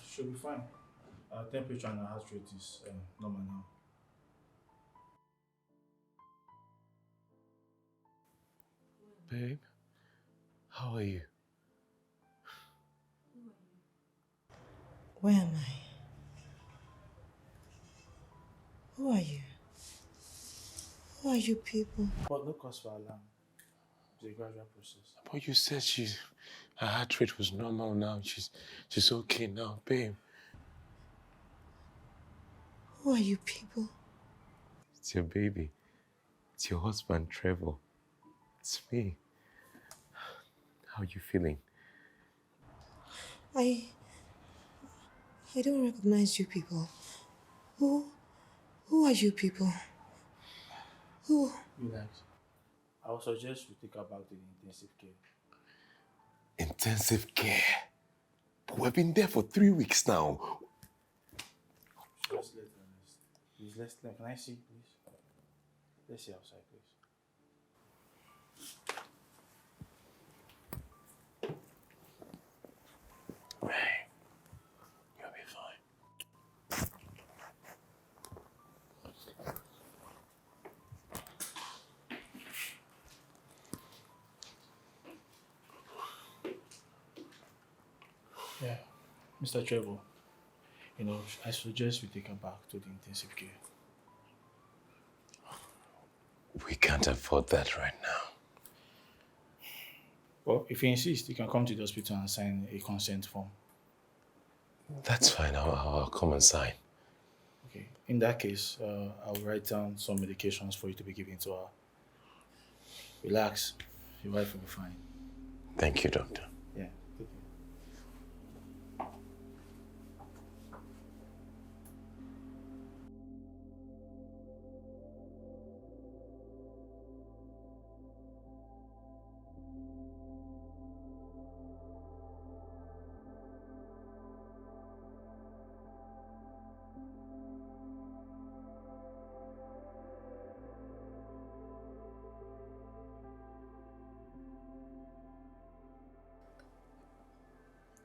Should be fine. Temperature and heart rate is normal now. Babe, how are you? Where am I? Who are you? Who are you people? But no cause for alarm. It's a gradual process. But you said her heart rate was normal now. She's okay now, babe. Who are you people? It's your baby. It's your husband, Trevor. It's me. How are you feeling? I I don't recognize you people. Who who are you people? Who? Relax. I would suggest we take her back to the intensive care. Intensive care. But we've been there for 3 weeks now. Just let her rest. Please, can I see, please? Let's see outside, please. Hey, you'll be fine. Yeah. Mr. Trevor, I suggest we take her back to the intensive care. We can't afford that right now. Well, if you insist, you can come to the hospital and sign a consent form. That's fine. I'll come and sign. Okay. In that case, I'll write down some medications for you to be given to her. Relax. Your wife will be fine. Thank you, doctor. Yeah. Take care.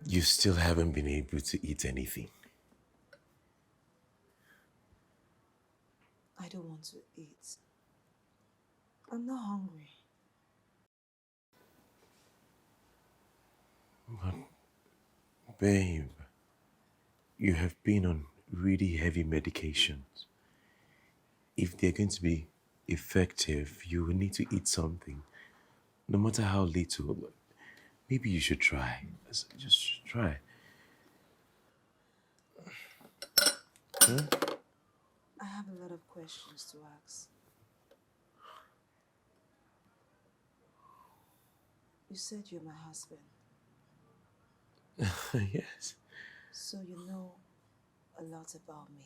You still haven't been able to eat anything. I don't want to eat. I'm not hungry. Babe, you have been on really heavy medications. If they're going to be effective, you will need to eat something, no matter how little. Maybe you should try. Just try. I have a lot of questions to ask. You said you're my husband, Yes. so you know a lot about me.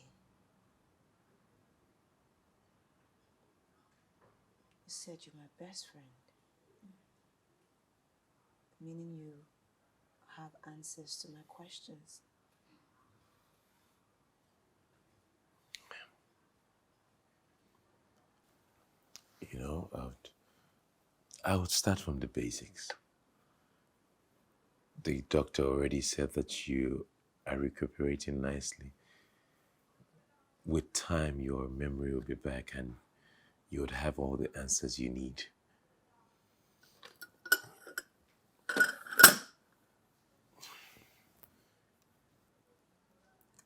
You said you're my best friend, meaning you have answers to my questions. You know, I would start from the basics. The doctor already said that you are recuperating nicely. With time, your memory will be back and you would have all the answers you need.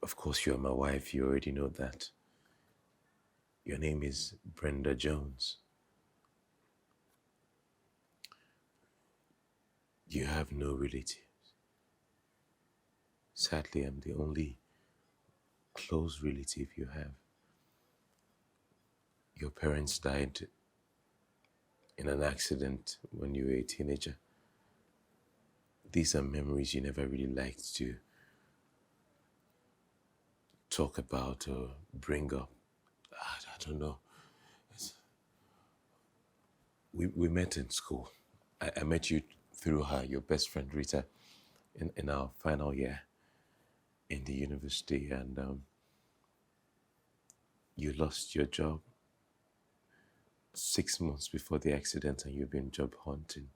Of course, you're my wife. You already know that. Your name is Brenda Jones. You have no relatives. Sadly, I'm the only close relative you have. Your parents died in an accident when you were a teenager. These are memories you never really liked to talk about or bring up. I don't know. We met in school. I met you through her, your best friend Rita, in our final year in the university, and you lost your job 6 months before the accident, and you've been job hunting.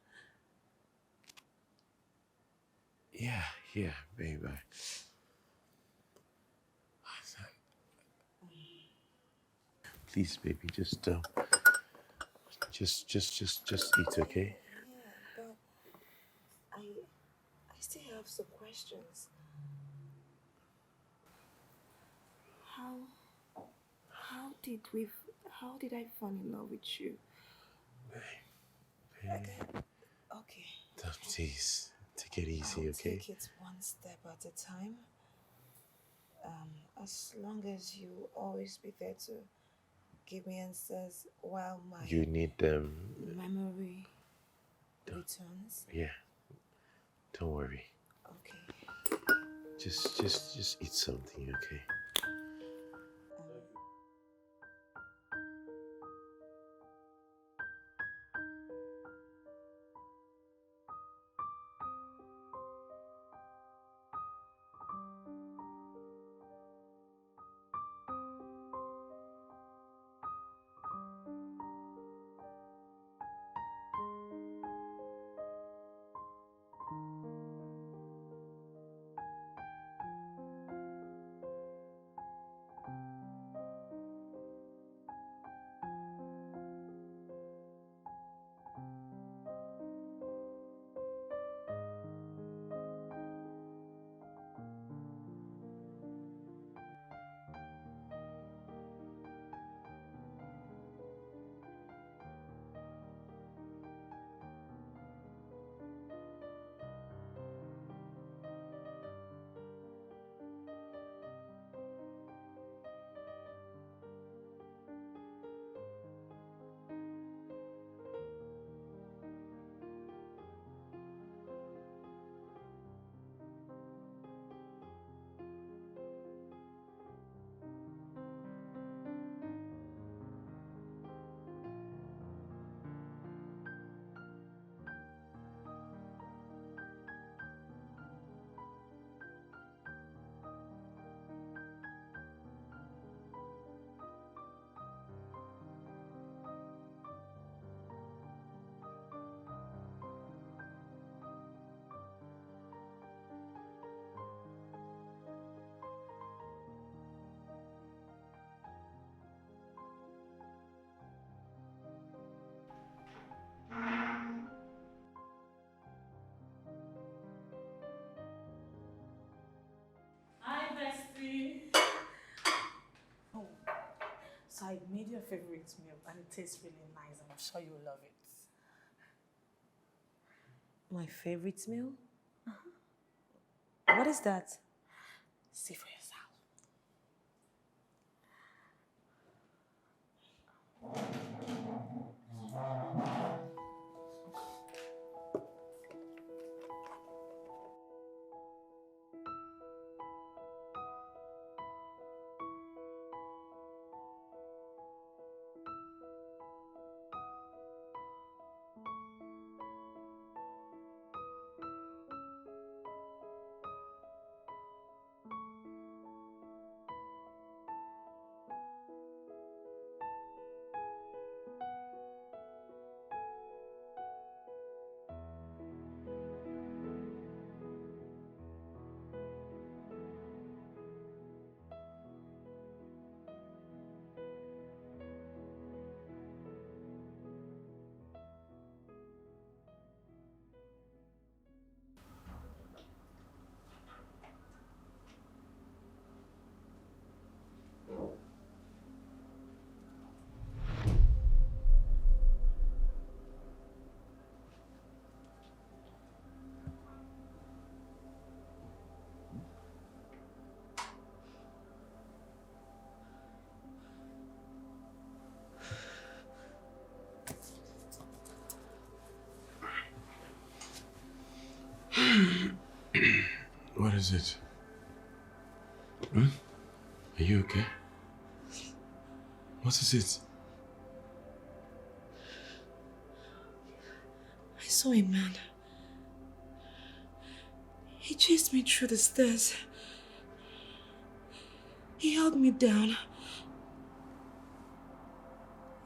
Yeah, babe. please, baby, just eat, okay? Yeah, but I still have some questions. How how did we how did I fall in love with you? Okay. Okay. Please, take it easy, I'll okay? take it one step at a time. As long as you always be there to give me answers while my You need them. memory returns. Yeah, don't worry. Okay. Just eat something, okay? Hi, bestie. Oh, so I made your favorite meal and it tastes really nice and I'm sure you'll love it. My favorite meal? What is that? See for yourself. What is it? Hmm? Are you okay? What is it? I saw a man. He chased me through the stairs. He held me down.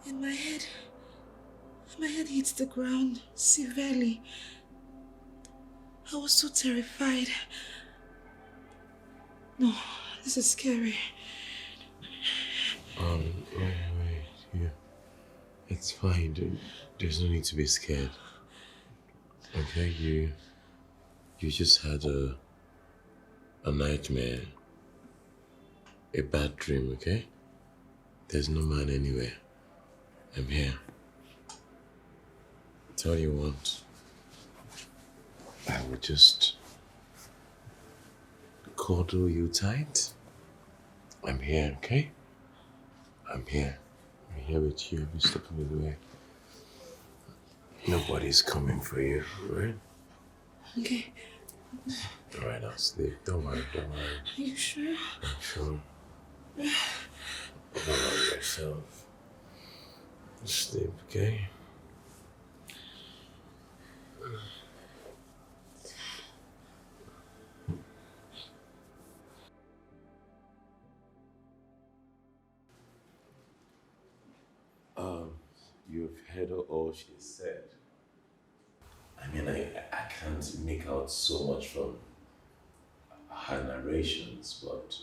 And my head hit the ground severely. I was so terrified. No, this is scary. Wait. It's fine. There's no need to be scared. Okay, you just had a nightmare, a bad dream. Okay, there's no man anywhere. I'm here. Tell you what, I will just cuddle you tight. I'm here. Okay, I'm here. I'm here with you. I'm stepping away. Nobody's coming for you, right? Okay. All right, I'll sleep. Don't worry. Don't worry. Are you sure? I'm sure. Don't worry yourself. Just sleep, okay? You've heard all she said. I mean, I can't make out so much from her narrations, but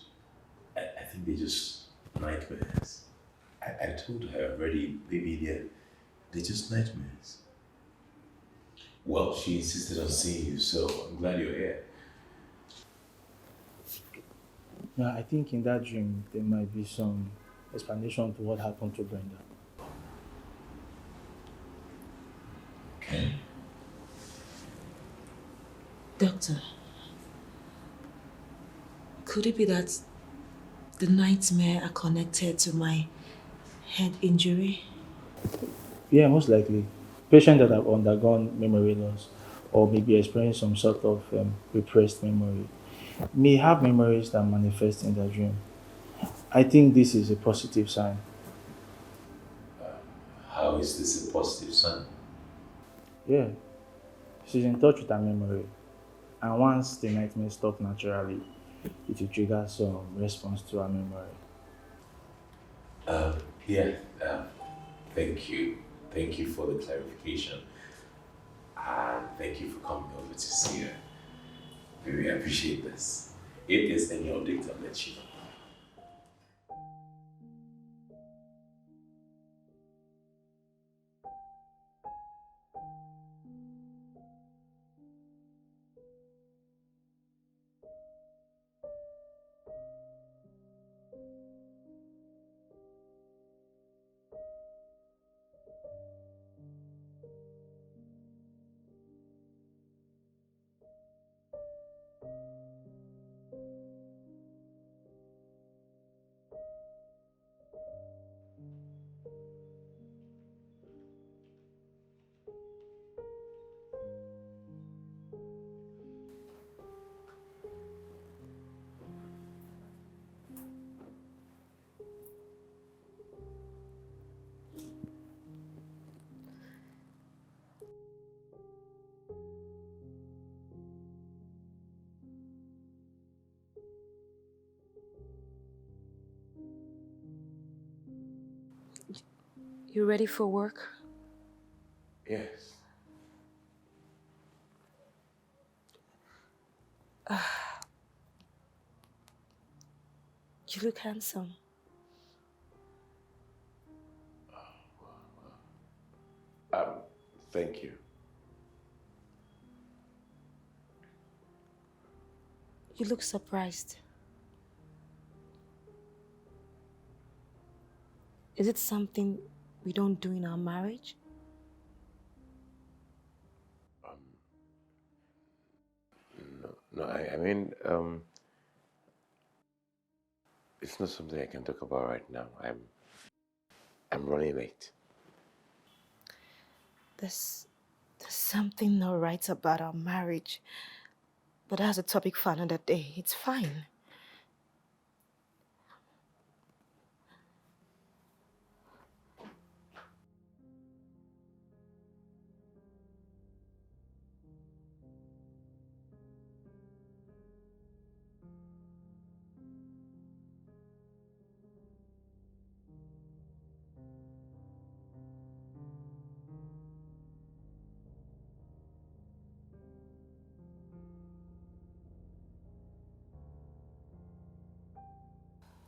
I think they're just nightmares. I told her already, baby, they're just nightmares. Well, she insisted on seeing you, so I'm glad you're here. Yeah, I think in that dream there might be some explanation to what happened to Brenda. Okay. Doctor, could it be that the nightmare are connected to my head injury? Yeah, most likely. Patients that have undergone memory loss or maybe experience some sort of repressed memory may have memories that manifest in their dream. I think this is a positive sign. How is this a positive sign? Yeah, she's in touch with her memory, and once the nightmare stops naturally, it will trigger some response to her memory. Yeah, thank you. Thank you for the clarification. And thank you for coming over to see her. Really appreciate this. If there's any update, I'll let you know. You ready for work? Yes. You look handsome. Um, Thank you. You look surprised. Is it something we don't do in our marriage? No, it's not something I can talk about right now. I'm running late. There's something not right about our marriage. But that's a topic for another day. It's fine.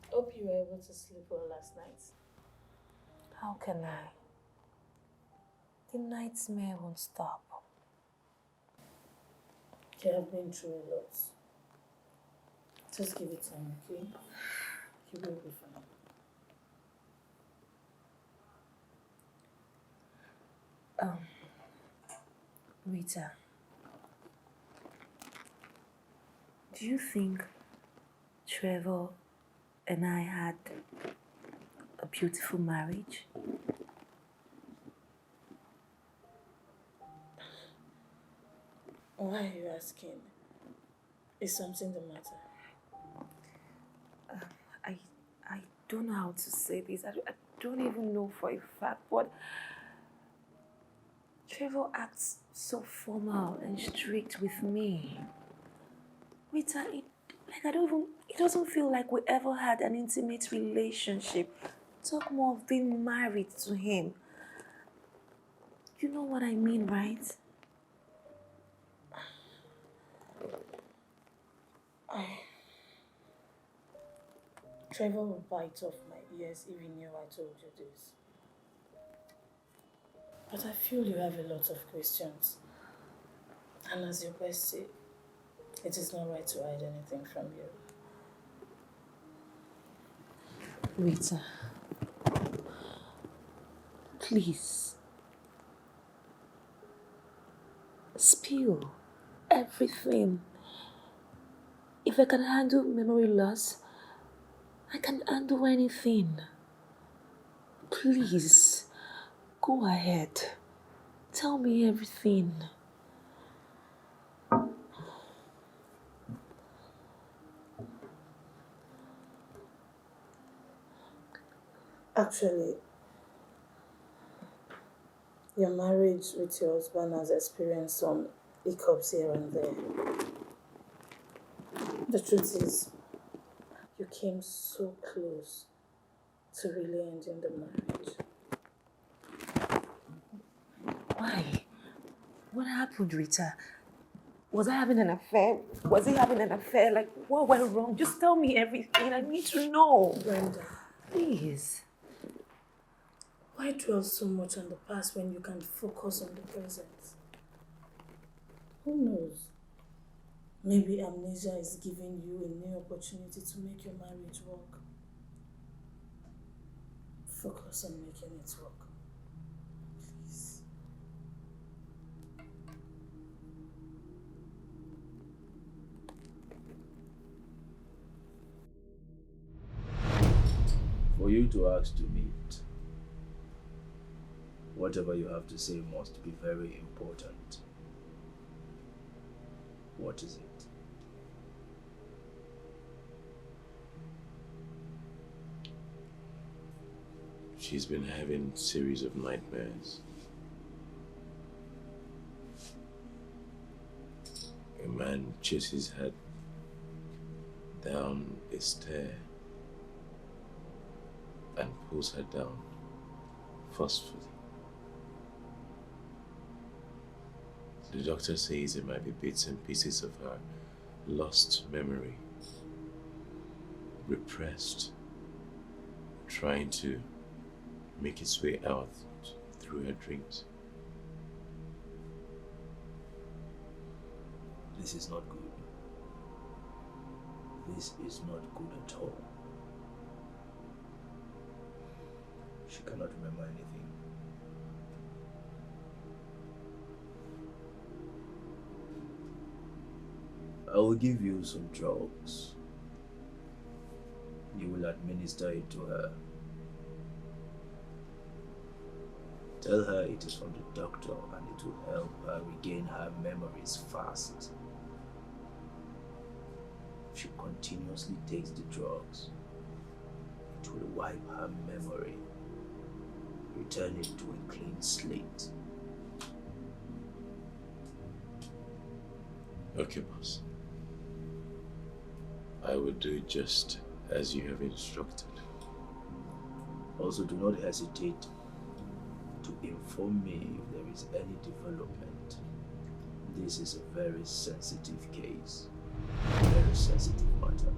Hope you were able to sleep well last night. How can I? The nightmare won't stop. You have been through a lot. Just give it time, okay? You will be fine. Rita, do you think Trevor and I had a beautiful marriage? Why are you asking? Is something the matter? I I don't know how to say this. I don't even know for a fact, but Trevor acts so formal and strict with me. Rita, I don't even, it doesn't feel like we ever had an intimate relationship. Talk more of being married to him. You know what I mean, right? Trevor will bite off my ears if he knew I told you this. But I feel you have a lot of questions. And as your bestie, it is not right to hide anything from you. Rita, please. Spill everything. If I can handle memory loss, I can handle anything. Please, go ahead. Tell me everything. Actually, your marriage with your husband has experienced some hiccups here and there. The truth is, you came so close to really ending the marriage. Why? What happened, Rita? Was I having an affair? Was he having an affair? Like, what went wrong? Just tell me everything. I need to know. Brenda, Please. why dwell so much on the past when you can focus on the present? Who knows? Maybe amnesia is giving you a new opportunity to make your marriage work. Focus on making it work. Please. For you to ask to meet, whatever you have to say must be very important. What is it? She's been having a series of nightmares. A man chases her down a stair and pulls her down forcefully. The doctor says it might be bits and pieces of her lost memory, repressed, trying to make its way out through her dreams. This is not good. This is not good at all. She cannot remember anything. I will give you some drugs. You will administer it to her. Tell her it is from the doctor and it will help her regain her memories fast. If she continuously takes the drugs, it will wipe her memory, return it to a clean slate. Okay, boss. I will do just as you have instructed. Also, do not hesitate to inform me if there is any development. This is a very sensitive case, a very sensitive matter.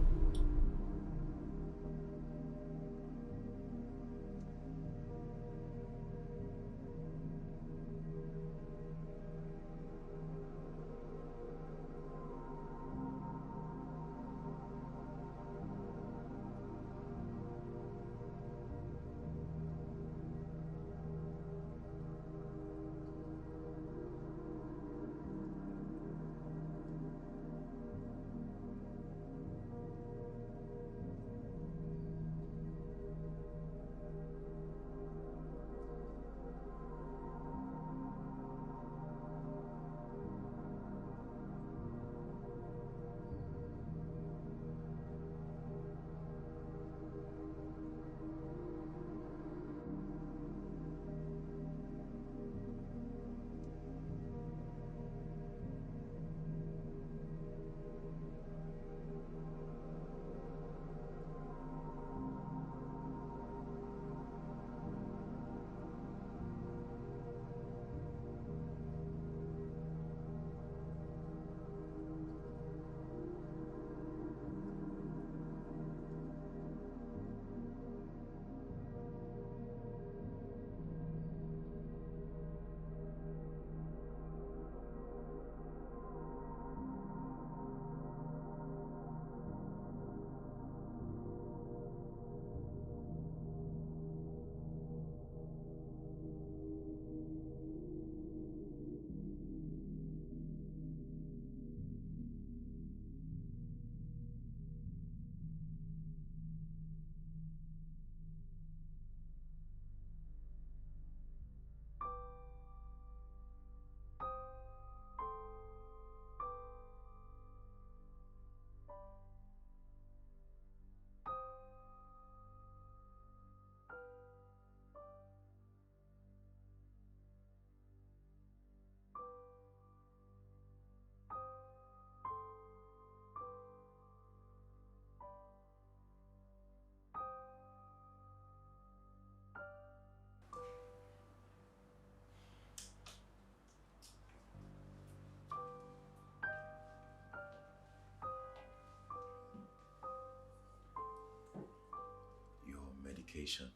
medication.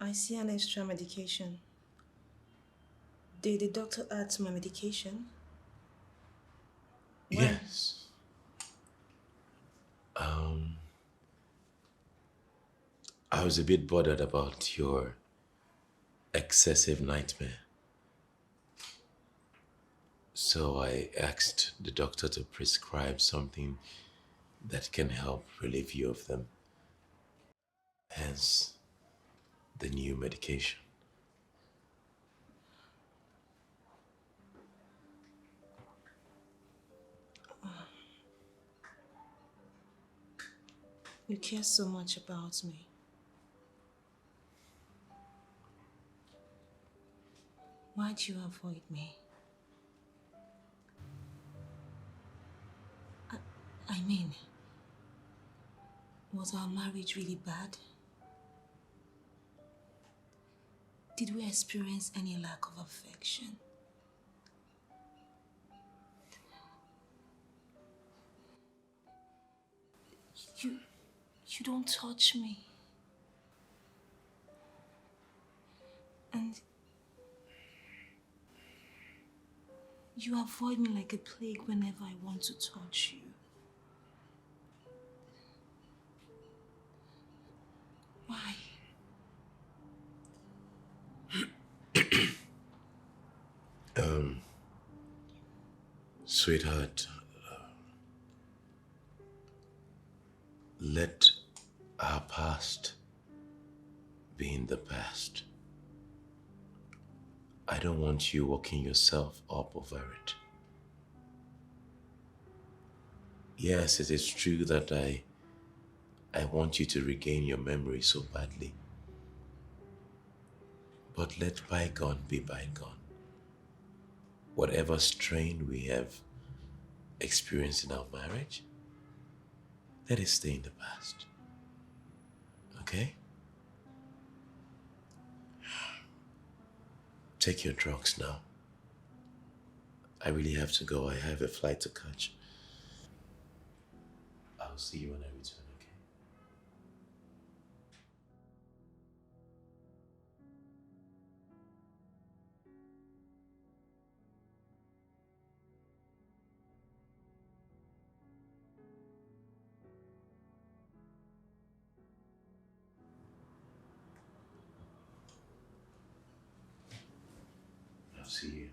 I see an extra medication. Did the doctor add to my medication? Why? Yes. Um, I was a bit bothered about your excessive nightmare. So I asked the doctor to prescribe something that can help relieve you of them. Hence, the new medication. You care so much about me. Why do you avoid me? I mean, was our marriage really bad? Did we experience any lack of affection? You, you don't touch me. And you avoid me like a plague whenever I want to touch you. Why? Sweetheart, let our past be in the past. I don't want you working yourself up over it. Yes, it is true that I want you to regain your memory so badly. But let bygone be bygone. Whatever strain we have experienced in our marriage, let it stay in the past. Okay? Take your drugs now. I really have to go. I have a flight to catch. I'll see you when I return, okay? I'll see you.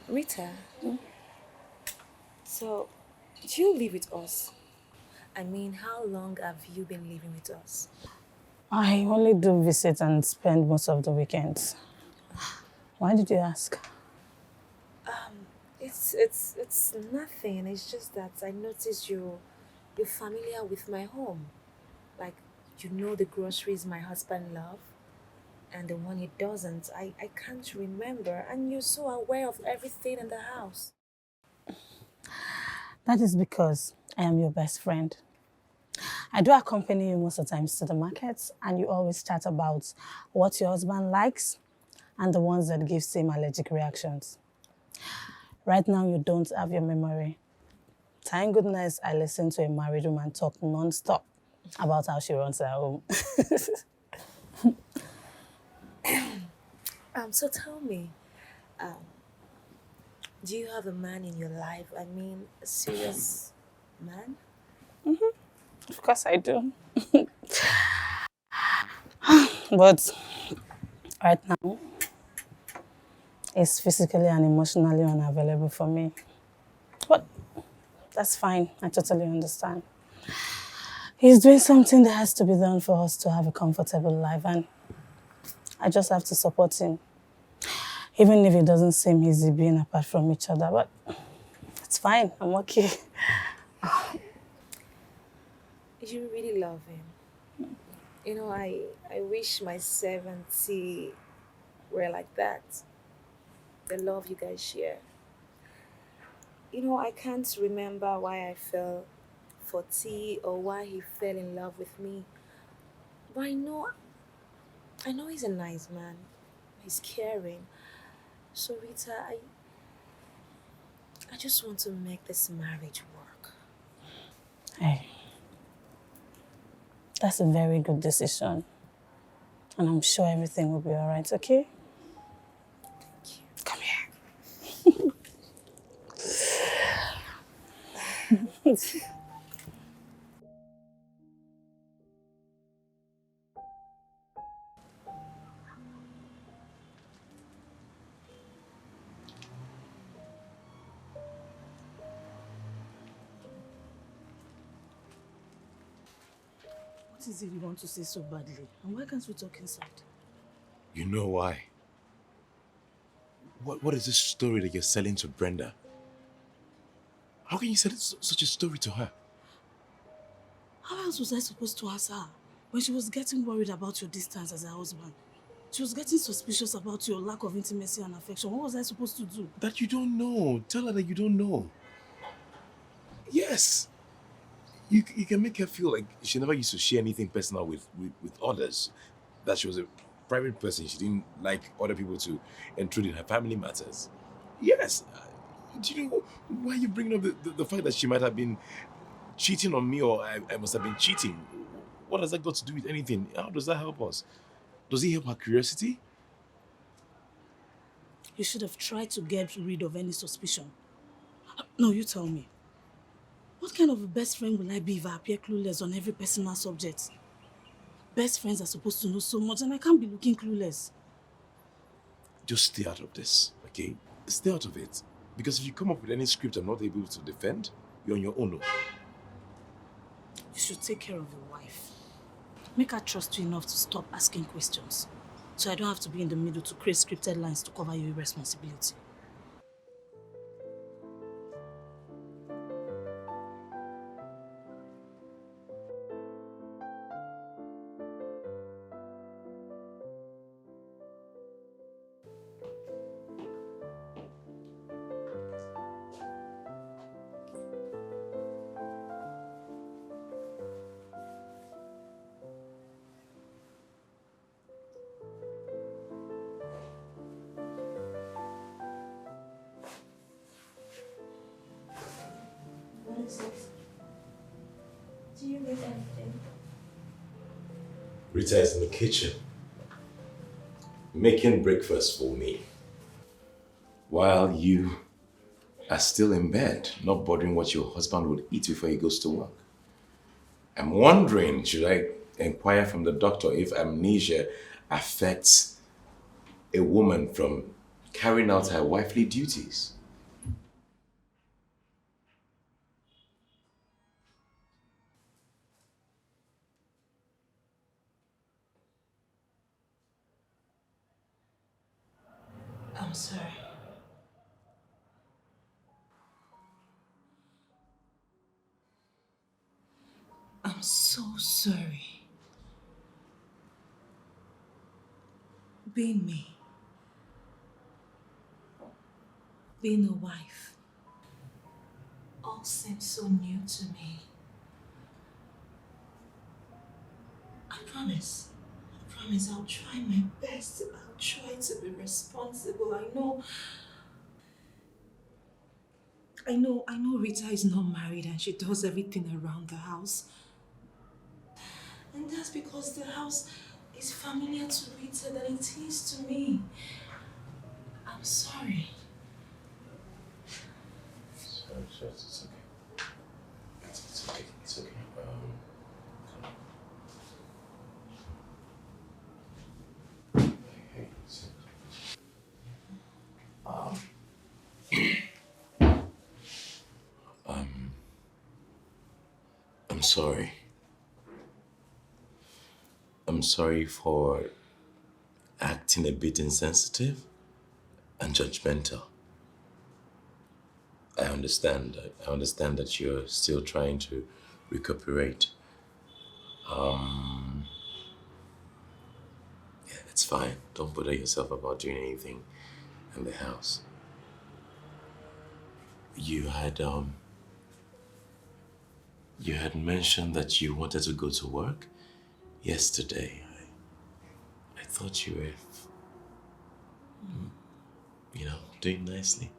Rita, so do you live with us? I mean, how long have you been living with us? I only do visit and spend most of the weekends. Why did you ask? It's nothing. It's just that I noticed you're familiar with my home. Like, you know the groceries my husband loves and the one he doesn't. I can't remember, and you're so aware of everything in the house. That is because I am your best friend. I do accompany you most of the times to the markets, and you always chat about what your husband likes and the ones that gives him allergic reactions. Right now, you don't have your memory. Thank goodness I listened to a married woman talk non-stop about how she runs her home. So tell me, um, do you have a man in your life? I mean, a serious man? Of course I do. But right now, he's physically and emotionally unavailable for me. But That's fine. I totally understand. He's doing something that has to be done for us to have a comfortable life, and I just have to support him. Even if it doesn't seem easy being apart from each other, but it's fine. I'm okay. You really love him. I wish my 70 were like that. The love you guys share. I can't remember why I fell for T or why he fell in love with me. But I know he's a nice man. He's caring. So Rita, I just want to make this marriage work. Hey, that's a very good decision. And I'm sure everything will be all right, okay? Thank you. Come here. What is it you want to say so badly? And why can't we talk inside? You know why? What is this story that you're selling to Brenda? How can you sell such a story to her? How else was I supposed to ask her? When she was getting worried about your distance as her husband. She was getting suspicious about your lack of intimacy and affection. What was I supposed to do? That you don't know. Tell her that you don't know. Yes. You can make her feel like she never used to share anything personal with others. That she was a private person. She didn't like other people to intrude in her family matters. Yes. Do you know why you bringing up the fact that she might have been cheating on me or I must have been cheating? What has that got to do with anything? How does that help us? Does it help her curiosity? You should have tried to get rid of any suspicion. No, you tell me. What kind of a best friend will I be if I appear clueless on every personal subject? Best friends are supposed to know so much and I can't be looking clueless. Just stay out of this, okay? Stay out of it. Because if you come up with any script I'm not able to defend, you're on your own. No. You should take care of your wife. Make her trust you enough to stop asking questions. So I don't have to be in the middle to create scripted lines to cover your irresponsibility. What is it? Do you need anything? Rita is in the kitchen, making breakfast for me. While you are still in bed, not bothering what your husband would eat before he goes to work. I'm wondering, should I inquire from the doctor if amnesia affects a woman from carrying out her wifely duties? I'm sorry. I'm so sorry. Being me. Being a wife. All seems so new to me. I promise I'll try my best. I'll try to be responsible. I know Rita is not married and she does everything around the house. And that's because the house is familiar to Rita than it is to me. I'm sorry. Sorry, it's okay. It's okay. It's okay. Hey, I'm sorry. I'm sorry for acting a bit insensitive and judgmental. I understand. I understand that you're still trying to recuperate. Yeah, it's fine. Don't bother yourself about doing anything in the house. You had you had mentioned that you wanted to go to work yesterday. I thought you were, doing nicely.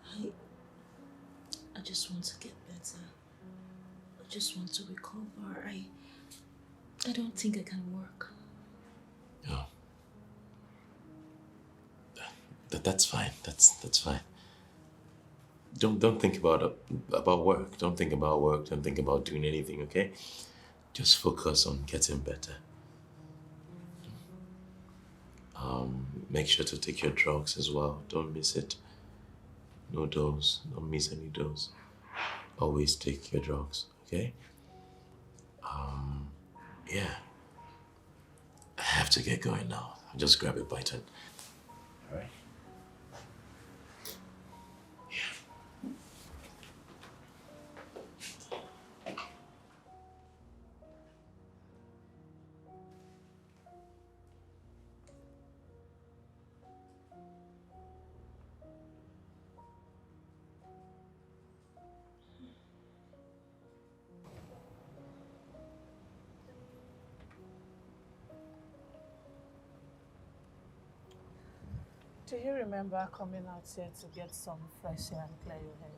I, I just want to get better. I just want to recover. I don't think I can work. Oh, that's fine. That's fine. Don't think about work. Don't think about work. Don't think about doing anything. Okay, just focus on getting better. Make sure to take your drugs as well. Don't miss it. No dose. Don't miss any dose. Always take your drugs. Okay. Yeah. I have to get going now. I'll just grab a bite and. All right. Do you remember coming out here to get some fresh air and clear your head?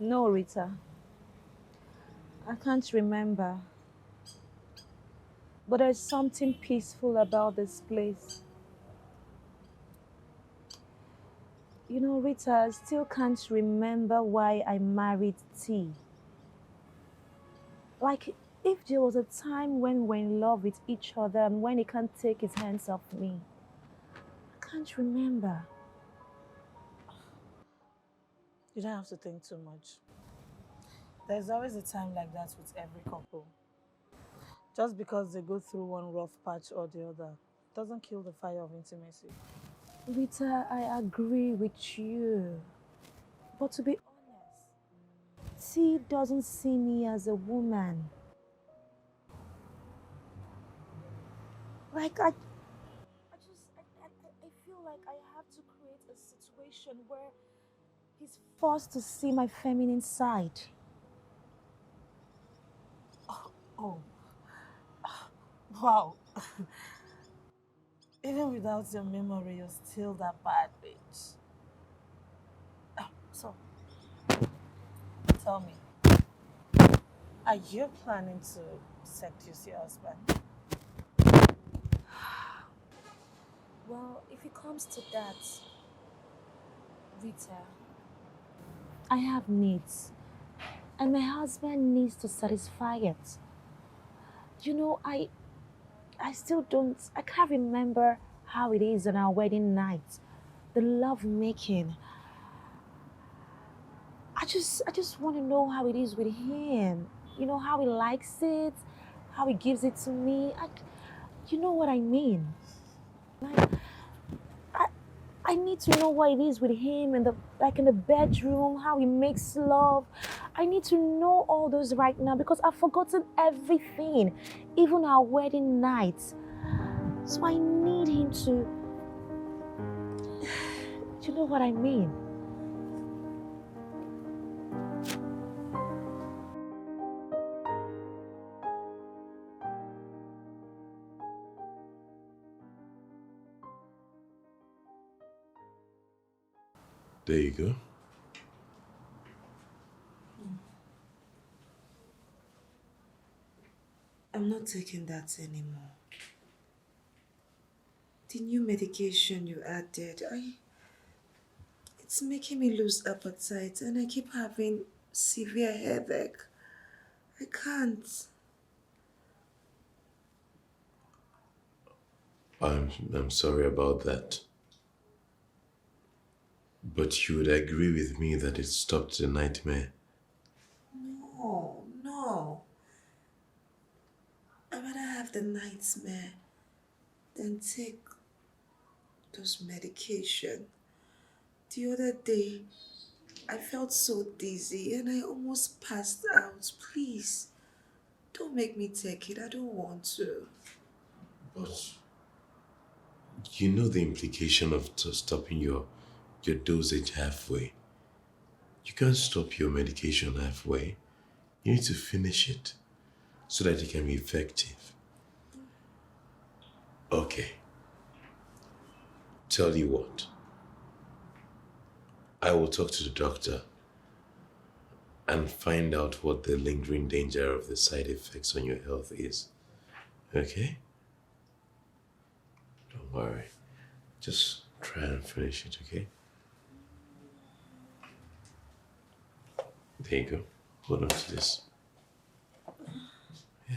No, Rita. I can't remember. But there's something peaceful about this place. You know, Rita, I still can't remember why I married T. Like, if there was a time when we're in love with each other and when he can't take his hands off me, I can't remember. You don't have to think too much. There's always a time like that with every couple. Just because they go through one rough patch or the other doesn't kill the fire of intimacy. Rita, I agree with you. But to be honest, T doesn't see me as a woman. Like, I feel like I have to create a situation where he's forced to see my feminine side. Oh, wow. Even without your memory, you're still that bad bitch. So, tell me, are you planning to seduce your husband? Well, if it comes to that, Rita, I have needs, and my husband needs to satisfy it. You know, I still don't, I can't remember how it is on our wedding night, the love making. I just want to know how it is with him. You know, how he likes it, how he gives it to me. You know what I mean? Like, I, I need to know what it is with him in the like in the bedroom, how he makes love. I need to know all those right now because I've forgotten everything, even our wedding night. So I need him to. You know what I mean? There you go. I'm not taking that anymore. The new medication you added, it's making me lose appetite and I keep having severe headache. I can't. I'm sorry about that. But you would agree with me that it stopped the nightmare. No, no. I'd rather have the nightmare than take those medication. The other day, I felt so dizzy and I almost passed out. Please, don't make me take it. I don't want to. But you know the implication of stopping your dosage halfway. You can't stop your medication halfway. You need to finish it so that it can be effective. Okay, tell you what. I will talk to the doctor and find out what the lingering danger of the side effects on your health is. Okay? Don't worry. Just try and finish it, okay? There you go. Hold on to this. Yeah.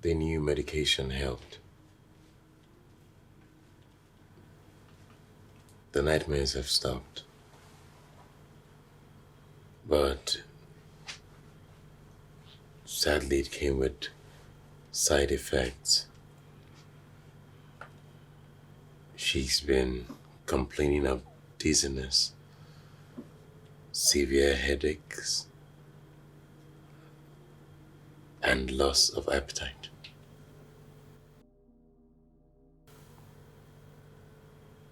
The new medication helped. The nightmares have stopped. But sadly, it came with side effects. She's been complaining of dizziness, severe headaches, and loss of appetite.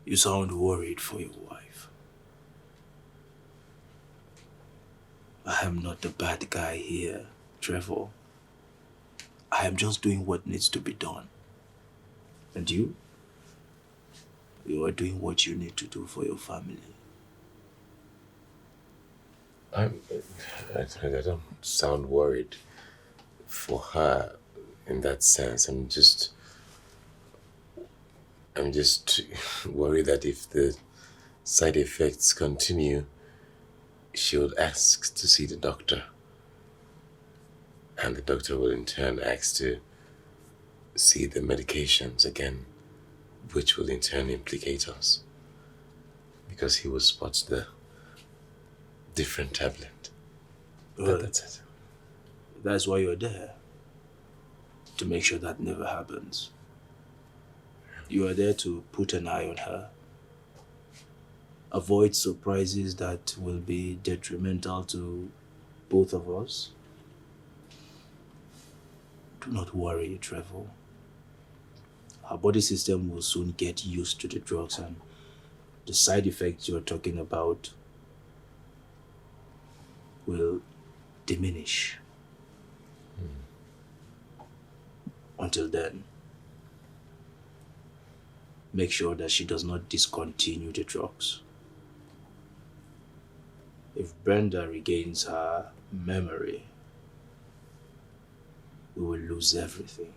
You sound worried for your wife. I am not the bad guy here, Trevor. I am just doing what needs to be done. And you? You are doing what you need to do for your family. I don't sound worried for her in that sense. I'm just worried that if the side effects continue, she would ask to see the doctor. And the doctor will in turn ask to see the medications again, which will in turn implicate us. Because he will spot the different tablet. Well, That's it. that's why you're there. To make sure that never happens. You are there to put an eye on her. Avoid surprises that will be detrimental to both of us. Do not worry, Trevor. Her body system will soon get used to the drugs, and the side effects you're talking about will diminish. Until then, make sure that she does not discontinue the drugs. If Brenda regains her memory, we will lose everything.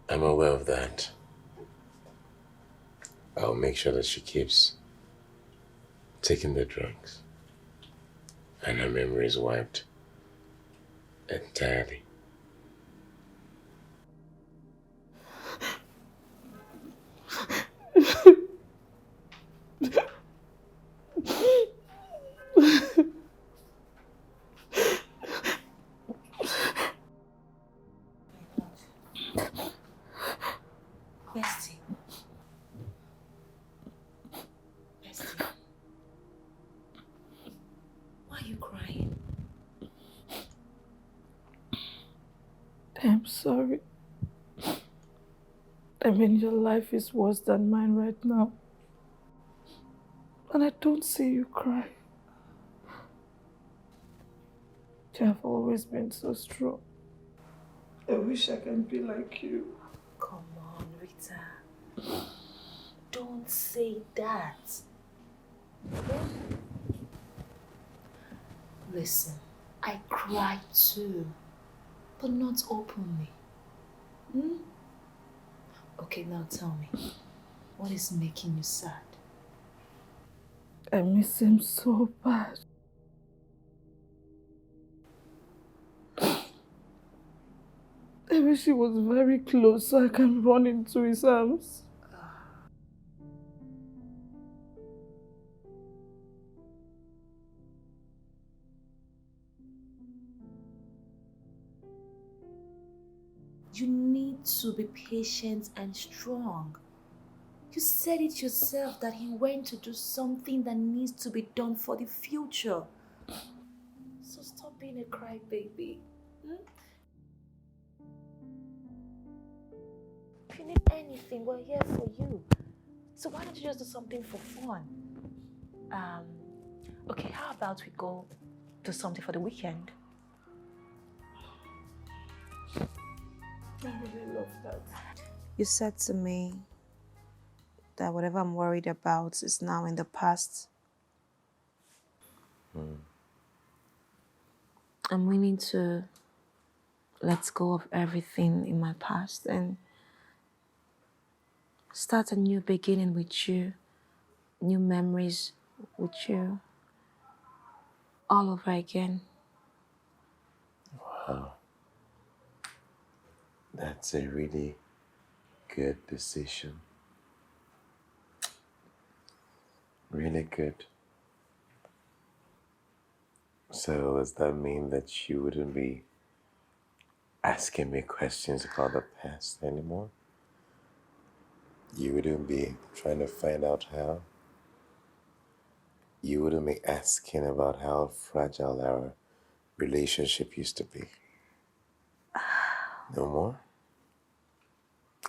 I'm aware of that. I'll make sure that she keeps taking the drugs and her memory is wiped entirely. Bestie. Bestie. Why are you crying? I'm sorry. I mean, your life is worse than mine right now. And I don't see you cry. You have always been so strong. I wish I can be like you. Come on, Rita. Don't say that. Listen, I cry too. but not openly. Hmm? Okay, now tell me, what is making you sad? I miss him so bad. I wish he was very close so I can run into his arms. You need to be patient and strong. You said it yourself that he went to do something that needs to be done for the future. So stop being a crybaby. Hmm? If you need anything, we're here for you. So why don't you just do something for fun? Um, okay, how about we go do something for the weekend? I really love that. You said to me that whatever I'm worried about is now in the past. I'm willing to let go of everything in my past and start a new beginning with you, new memories with you, all over again. Wow, that's a really good decision. Really good. So does that mean that you wouldn't be asking me questions about the past anymore? You wouldn't be trying to find out how? You wouldn't be asking about how fragile our relationship used to be? No more?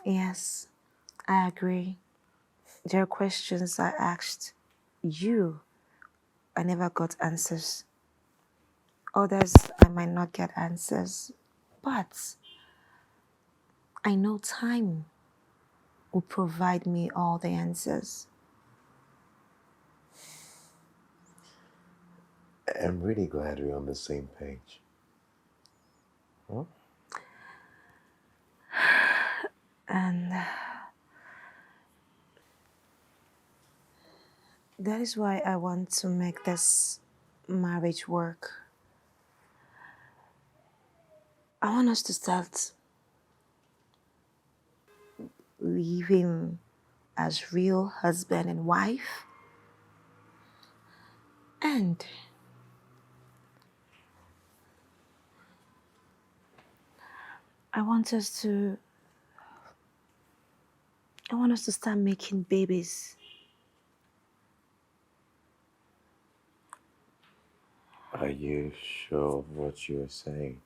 Yes, I agree. There are questions I asked you, I never got answers. Others, I might not get answers. But I know time will provide me all the answers. I'm really glad we're on the same page. Huh? And that is why I want to make this marriage work. I want us to start living as real husband and wife. And I want us to I want us to start making babies. Are you sure of what you're saying?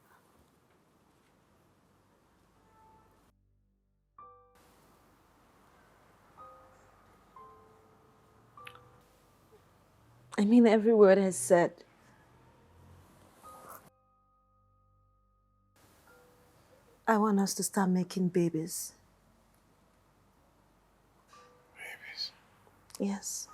I mean every word I said. I want us to start making babies. Babies. Yes.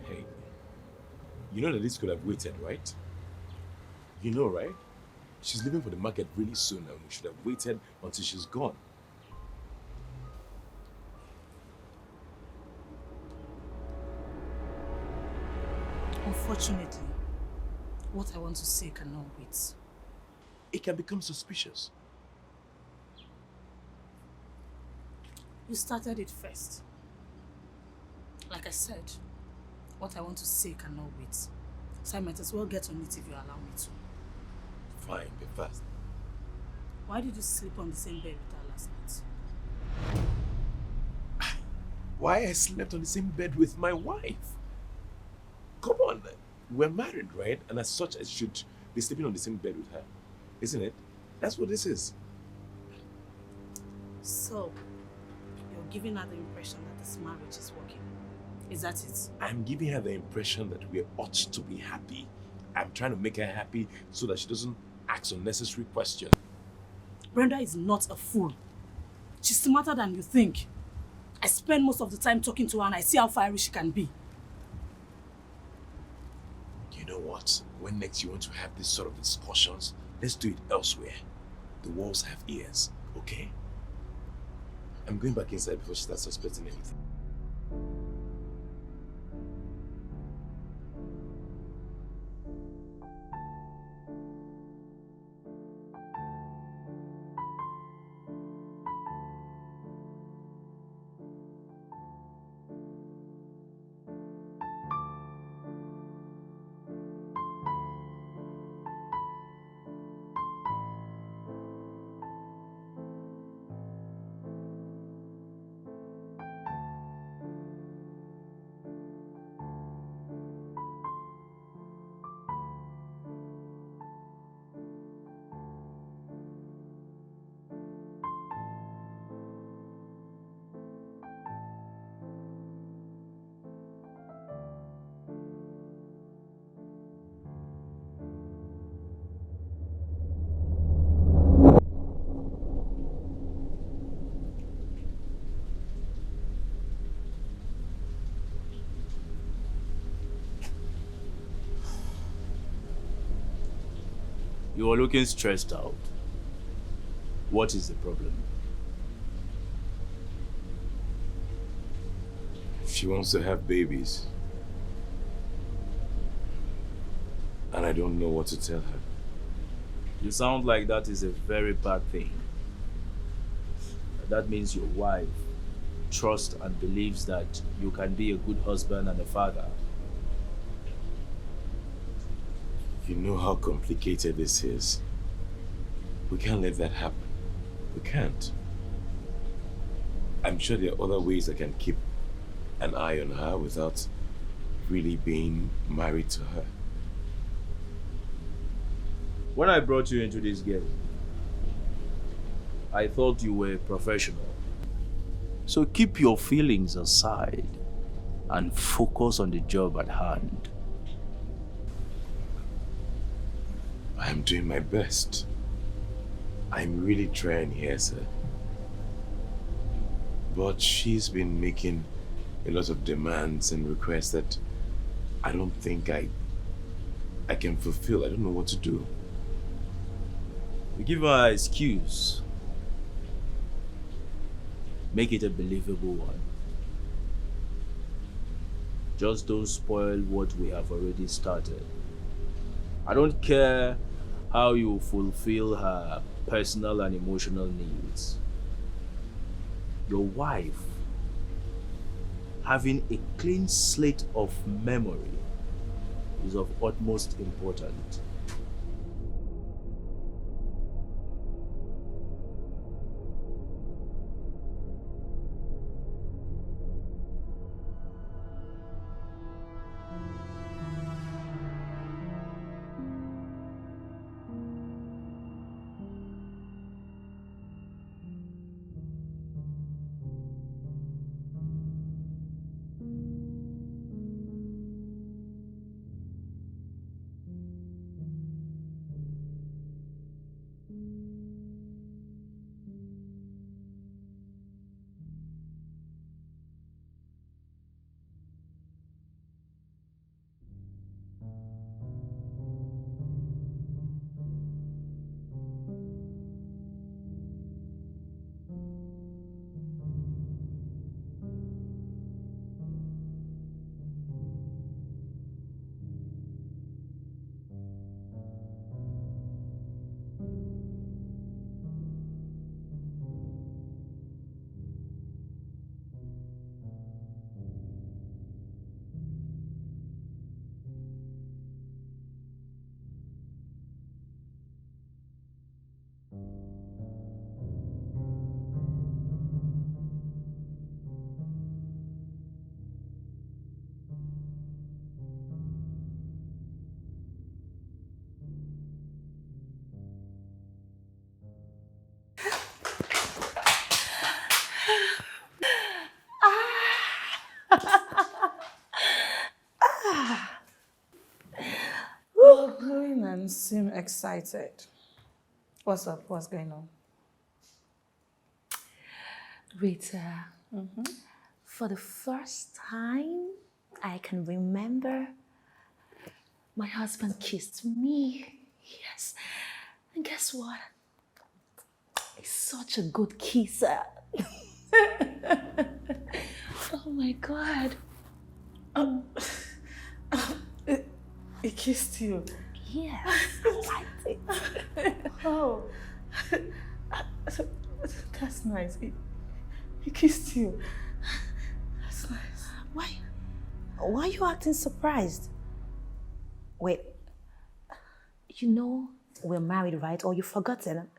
Hey, you know that this could have waited, right? You know, right? She's leaving for the market really soon and we should have waited until she's gone. Unfortunately, what I want to say cannot wait. It can become suspicious. You started it first. Like I said, what I want to say cannot wait. So I might as well get on it if you allow me to. Fine, be fast. Why did you sleep on the same bed with her last night? Why I slept on the same bed with my wife? Come on, we're married, right? And as such, I should be sleeping on the same bed with her. Isn't it? That's what this is. So, you're giving her the impression that this marriage is working. Is that it? I'm giving her the impression that we ought to be happy. I'm trying to make her happy so that she doesn't ask unnecessary questions. Brenda is not a fool. She's smarter than you think. I spend most of the time talking to her and I see how fiery she can be. You know what? When next you want to have this sort of discussions, let's do it elsewhere. The walls have ears, okay? I'm going back inside before she starts suspecting anything. You are looking stressed out. What is the problem? She wants to have babies. And I don't know what to tell her. You sound like that is a very bad thing. That means your wife trusts and believes that you can be a good husband and a father. You know how complicated this is. We can't let that happen. We can't. I'm sure there are other ways I can keep an eye on her without really being married to her. When I brought you into this game, I thought you were a professional. So keep your feelings aside and focus on the job at hand. I'm doing my best. I'm really trying here, sir. But she's been making a lot of demands and requests that I don't think I can fulfill. I don't know what to do. We give her an excuse. Make it a believable one. Just don't spoil what we have already started. I don't care how you fulfill her personal and emotional needs. Your wife having a clean slate of memory is of utmost importance. glowing and seem excited. What's up? What's going on? Rita, for the first time I can remember, my husband kissed me. Yes. And guess what? He's such a good kisser. Oh my God. He kissed you. Yes, I liked it. Oh, that's nice. He kissed you. That's nice. Why are you acting surprised? Wait, you know we're married, right? Or you've forgotten?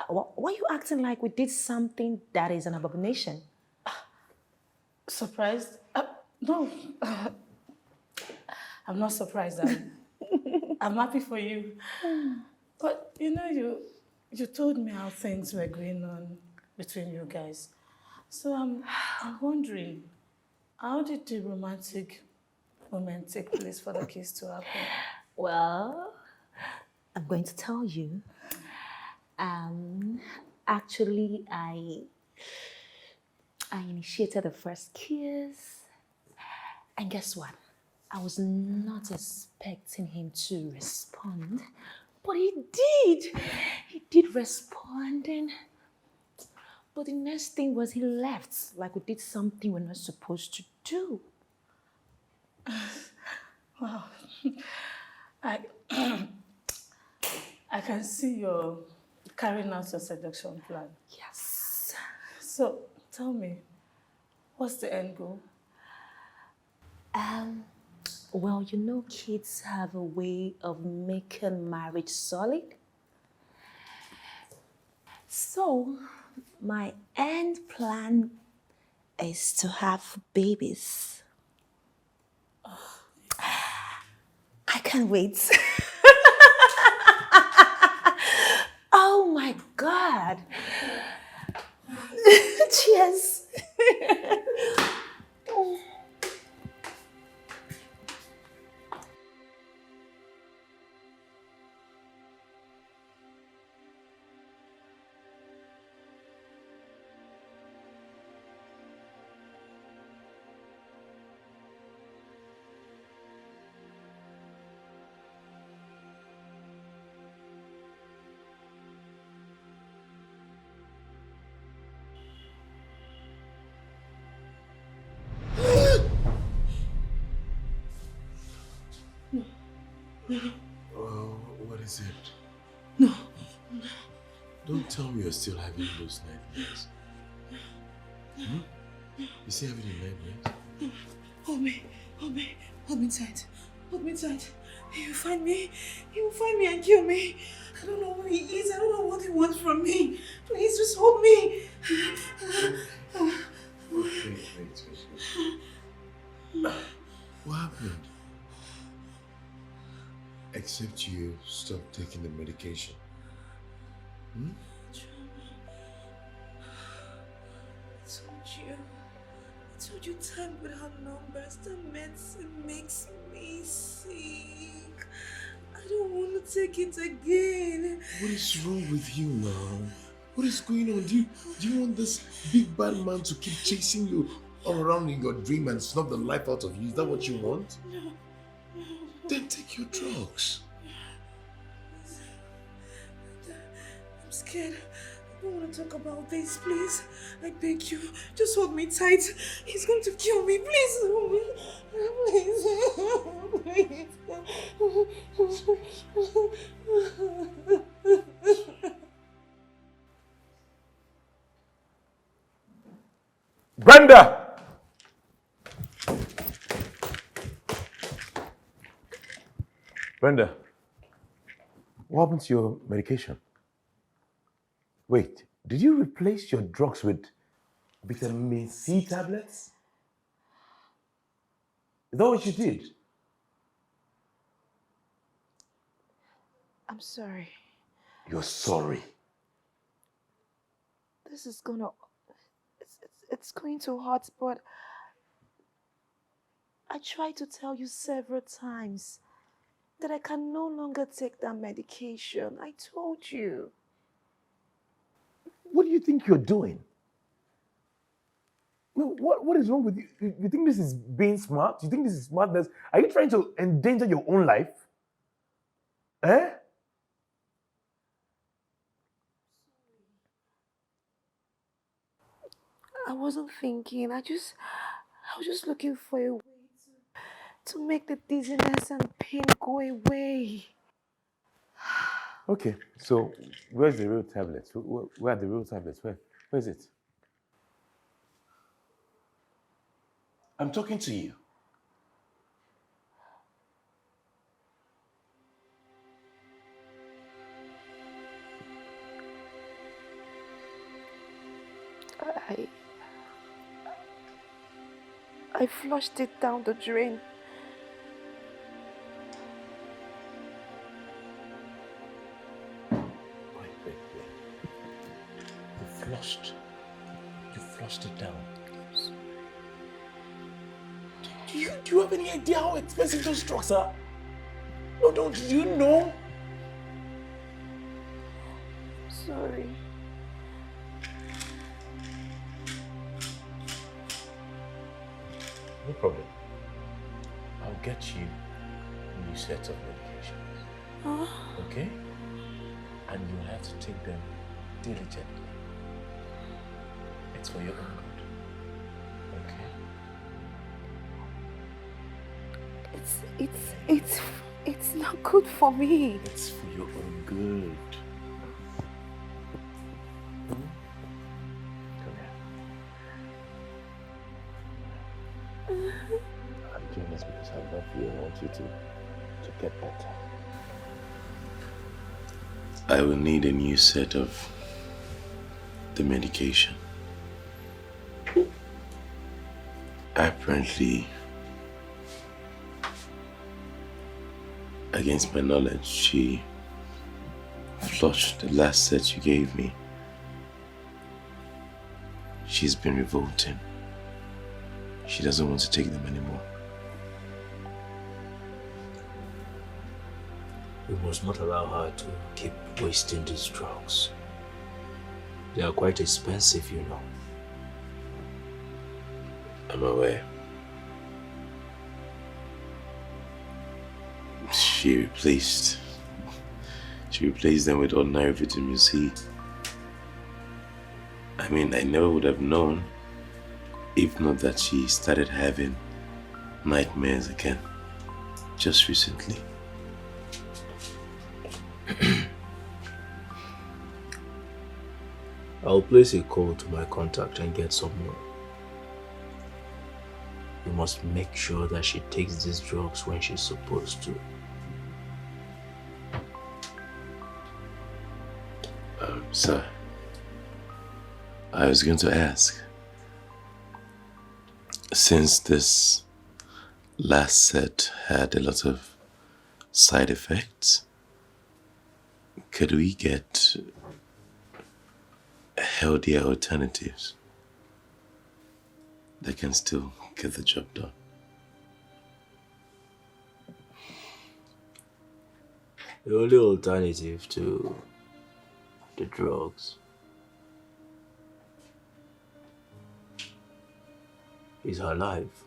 Why are you acting like we did something that is an abomination? Surprised? No, I'm not surprised. I'm happy for you. But you know, you told me how things were going on between you guys. So I'm wondering, how did the romantic moment take place for the kiss to happen? Well, I'm going to tell you. Actually, I initiated the first kiss, and guess what? I was not expecting him to respond, but he did. He did respond, but the next thing was he left, like we did something we're not supposed to do. Wow. I I can see you're carrying out your seduction plan. Yes. So tell me, what's the end goal? Well, you know, kids have a way of making marriage solid. So, my end plan is to have babies. I can't wait. Oh my God. Cheers. Oh, what is it? No. Don't tell me you're still having those nightmares. You still having the nightmares? Hold me, hold me tight. Hold me tight. He will find me. He will find me and kill me. I don't know who he is. I don't know what he wants from me. Please just hold me. Wait. What happened? Except you stopped taking the medication. I told you time without numbers. The medicine makes me sick. I don't want to take it again. What is wrong with you now? What is going on? Do you want this big bad man to keep chasing you all around in your dream and snub the life out of you? Is that what you want? No. Then take your drugs. I'm scared. I don't want to talk about this, please. I beg you. Just hold me tight. He's going to kill me. Please hold me. Please. Brenda! Brenda, what happened to your medication? Wait, did you replace your drugs with vitamin C tablets? Is that what you did? I'm sorry. You're sorry. This is gonna... It's going to hurt, but... I tried to tell you several times. that I can no longer take that medication. I told you. What do you think you're doing? What is wrong with you? You think this is being smart? You think this is smartness? Are you trying to endanger your own life? Eh? I wasn't thinking. I was just looking for a way to make the dizziness and pain go away. Okay, so where's the real tablets? Where are the real tablets? Where is it? I'm talking to you. I I flushed it down the drain. Wait. You flushed it down. Do you have any idea how expensive those drugs are? No, don't you know? Sorry. No problem. I'll get you new sets of medications. Okay? And you'll have to take them diligently. It's for your own good. Okay? It's not good for me. It's for your own good. Come here. I'm doing this because I love you and want you to get better. I will need a new set of the medication. Apparently, against my knowledge, she flushed the last set you gave me. She's been revolting. She doesn't want to take them anymore. We must not allow her to keep wasting these drugs. They are quite expensive, you know. I'm aware. She replaced them with ordinary vitamin C. I mean, I never would have known if not that she started having nightmares again just recently. I'll place a call to my contact and get some more. You must make sure that she takes these drugs when she's supposed to. Sir, I was going to ask, since this last set had a lot of side effects, could we get healthier alternatives that can still get the job done? The only alternative to the drugs is her life.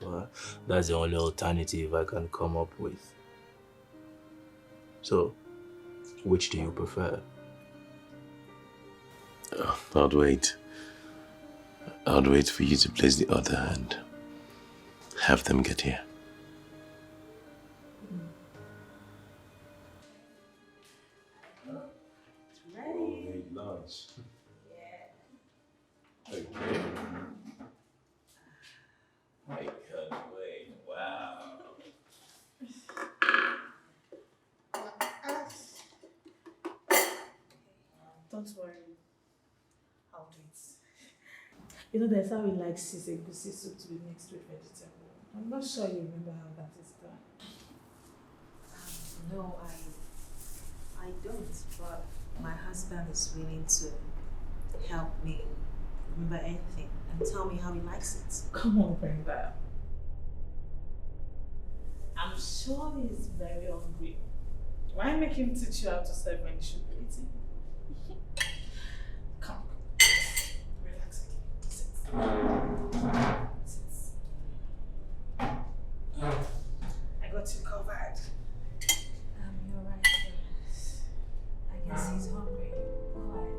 Well, that's the only alternative I can come up with. So, which do you prefer? I'll wait. I'll wait for you to place the other and have them get here. Lunch. Yeah. Okay. I can't wait. Wow. Don't worry. I'll do it. You know, there's how he likes his egusi soup to be mixed with vegetable. I'm not sure you remember how that is done. No, I don't, but my husband is willing to help me remember anything and tell me how he likes it. Come on, Brenda. sure he's very hungry. Why make him teach you how to serve when you should be eating? Come, relax again. Sit. I got you covered. You're right. I guess he's hungry. Go ahead.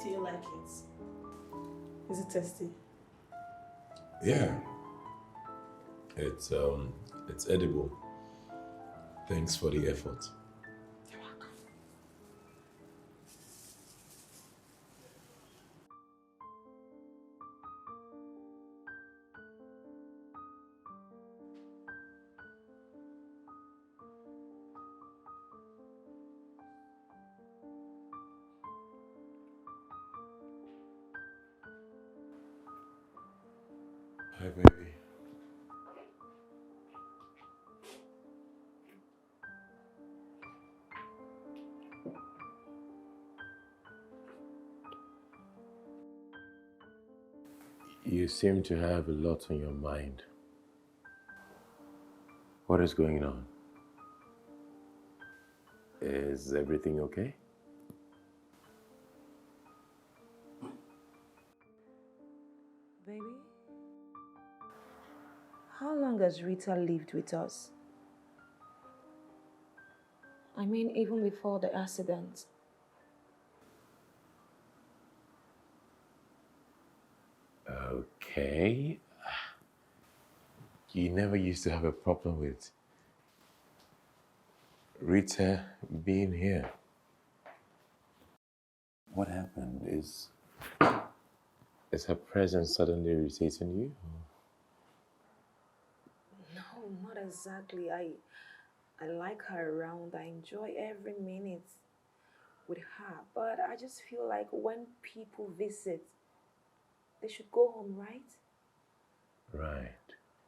Do you like it? Is it tasty? Yeah. It's edible. Thanks for the effort. You're welcome. Hi, baby. You seem to have a lot on your mind. What is going on? Is everything okay? Baby, how long has Rita lived with us? I mean, even before the accident. Okay. You never used to have a problem with Rita being here. What happened? Is her presence suddenly irritating you? No, not exactly. I like her around. I enjoy every minute with her. But I just feel like when people visit, they should go home, right? Right.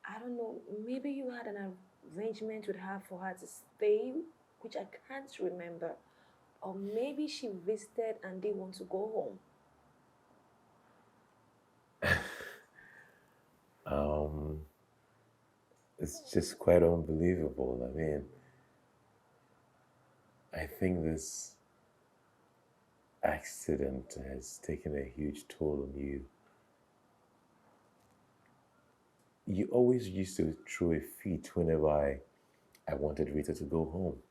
I don't know. Maybe you had an arrangement with her for her to stay, which I can't remember. Or maybe she visited and they want to go home. Um, it's just quite unbelievable. I mean, I think this accident has taken a huge toll on you. You always used to throw a fit whenever I wanted Rita to go home.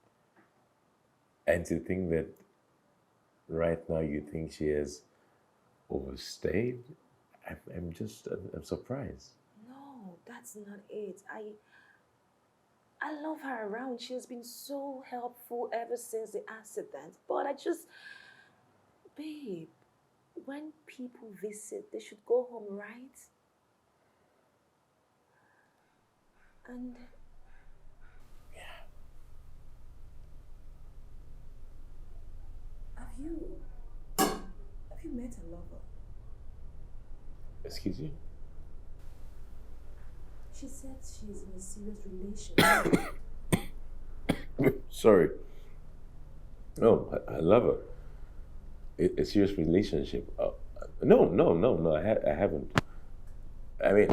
And to think that right now you think she has overstayed, I'm surprised. No, that's not it. I love her around. She has been so helpful ever since the accident. But babe, when people visit, they should go home, right? And have you have you met a lover? Excuse you? She said she's in a serious relationship. Sorry. No, I love her. A serious relationship. No. I haven't. I mean,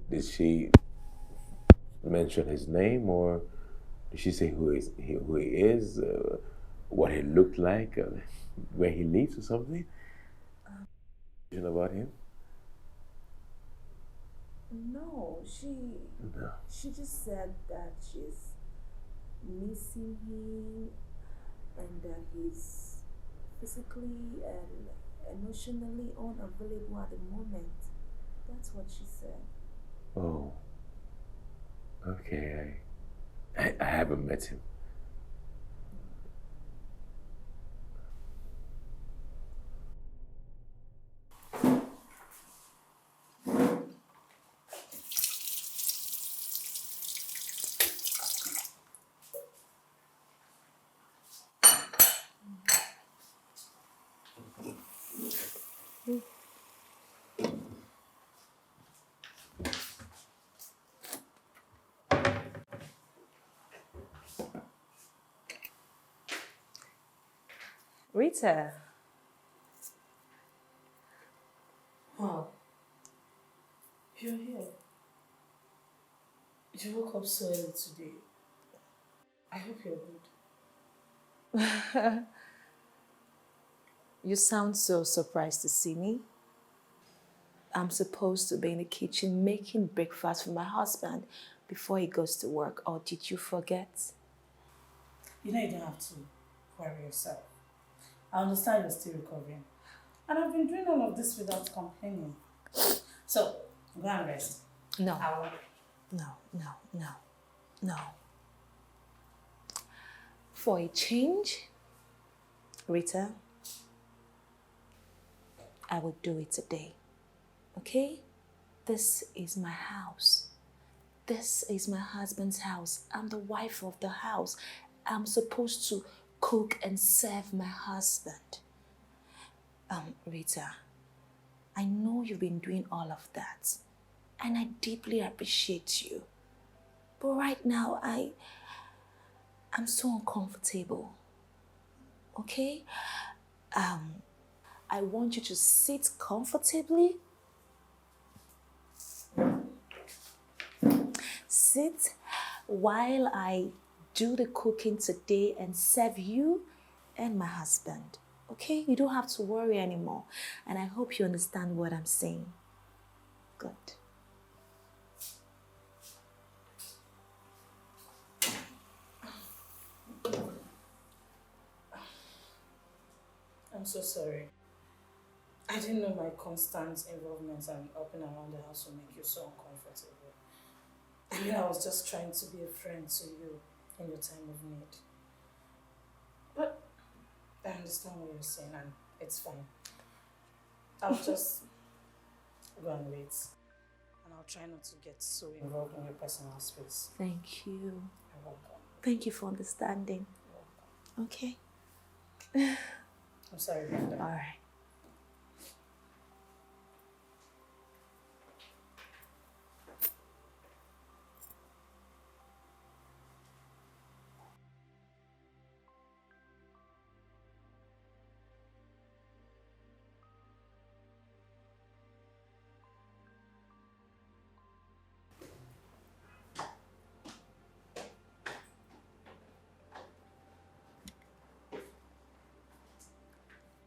did she mention his name, or did she say who he is, what he looked like, where he lives, or something? You know about him? No, No. she just said that she's missing him and that he's physically and emotionally unavailable at the moment. That's what she said. Oh, okay. I haven't met him. Rita. Wow, you're here. You woke up so early today. I hope you're good. You sound so surprised to see me. I'm supposed to be in the kitchen making breakfast for my husband before he goes to work, or did you forget? You know you don't have to worry yourself. I understand you're still recovering. And I've been doing all of this without complaining. So, go and rest. No, I'll... no. For a change, Rita, I will do it today. Okay? This is my house. This is my husband's house. I'm the wife of the house. I'm supposed to cook and serve my husband. Rita, I know you've been doing all of that, and I deeply appreciate you. But right now, I'm so uncomfortable. Okay? I want you to sit comfortably. Sit while I do the cooking today and serve you and my husband. Okay? You don't have to worry anymore. And I hope you understand what I'm saying. Good. I'm so sorry. I didn't know my constant involvement and up and around the house would make you so uncomfortable. I mean, I was just trying to be a friend to you in your time of need. But I understand what you're saying and it's fine. I'll just go and wait. And I'll try not to get so involved in your personal space. Thank you. You're welcome. Thank you for understanding. You're welcome. Okay? I'm sorry about that. All right.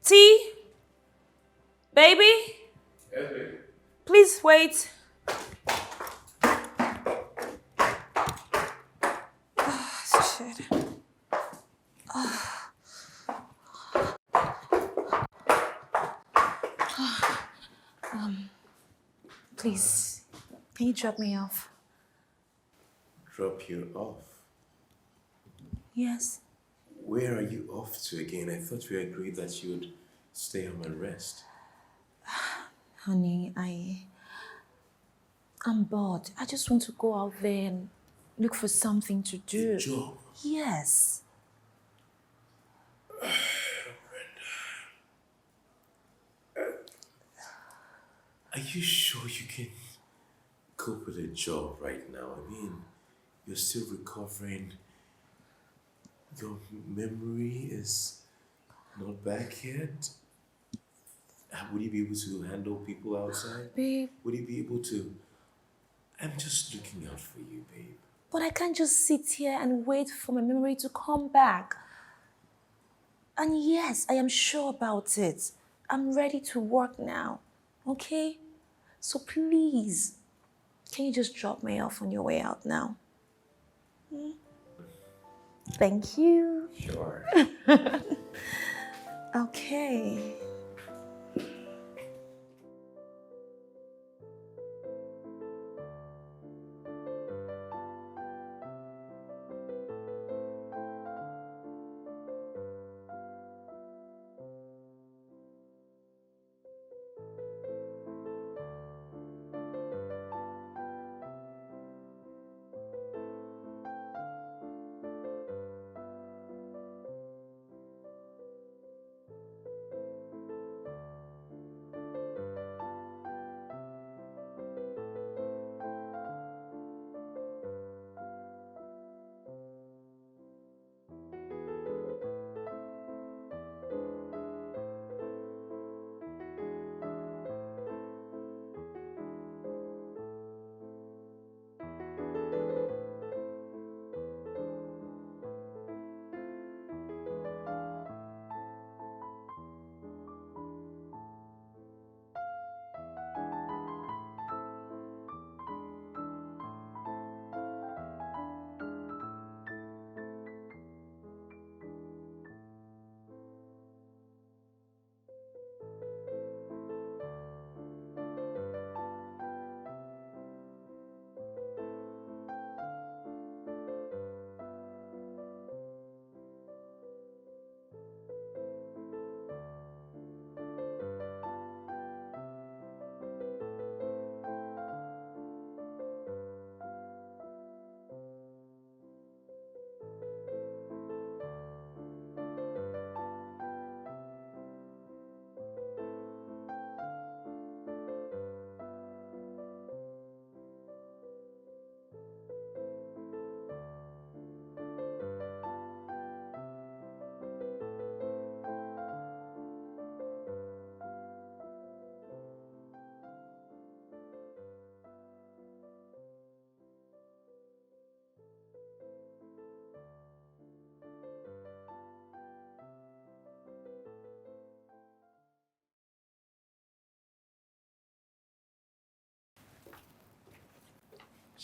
Tea? Baby? Yes, baby. Please wait. Shit. Please, can you drop me off? Drop you off. Yes. Where are you off to again? I thought we agreed that you would stay home and rest. Honey, I'm bored. I just want to go out there and look for something to do. A job. Yes. Are you sure you can cope with a job right now? I mean, you're still recovering. Your memory is not back yet. Would you be able to handle people outside? Babe, Would you be able to? I'm just looking out for you, babe. but I can't just sit here and wait for my memory to come back. And yes, I am sure about it. I'm ready to work now. Okay? So please. Can you just drop me off on your way out now? Thank you. Sure. Okay.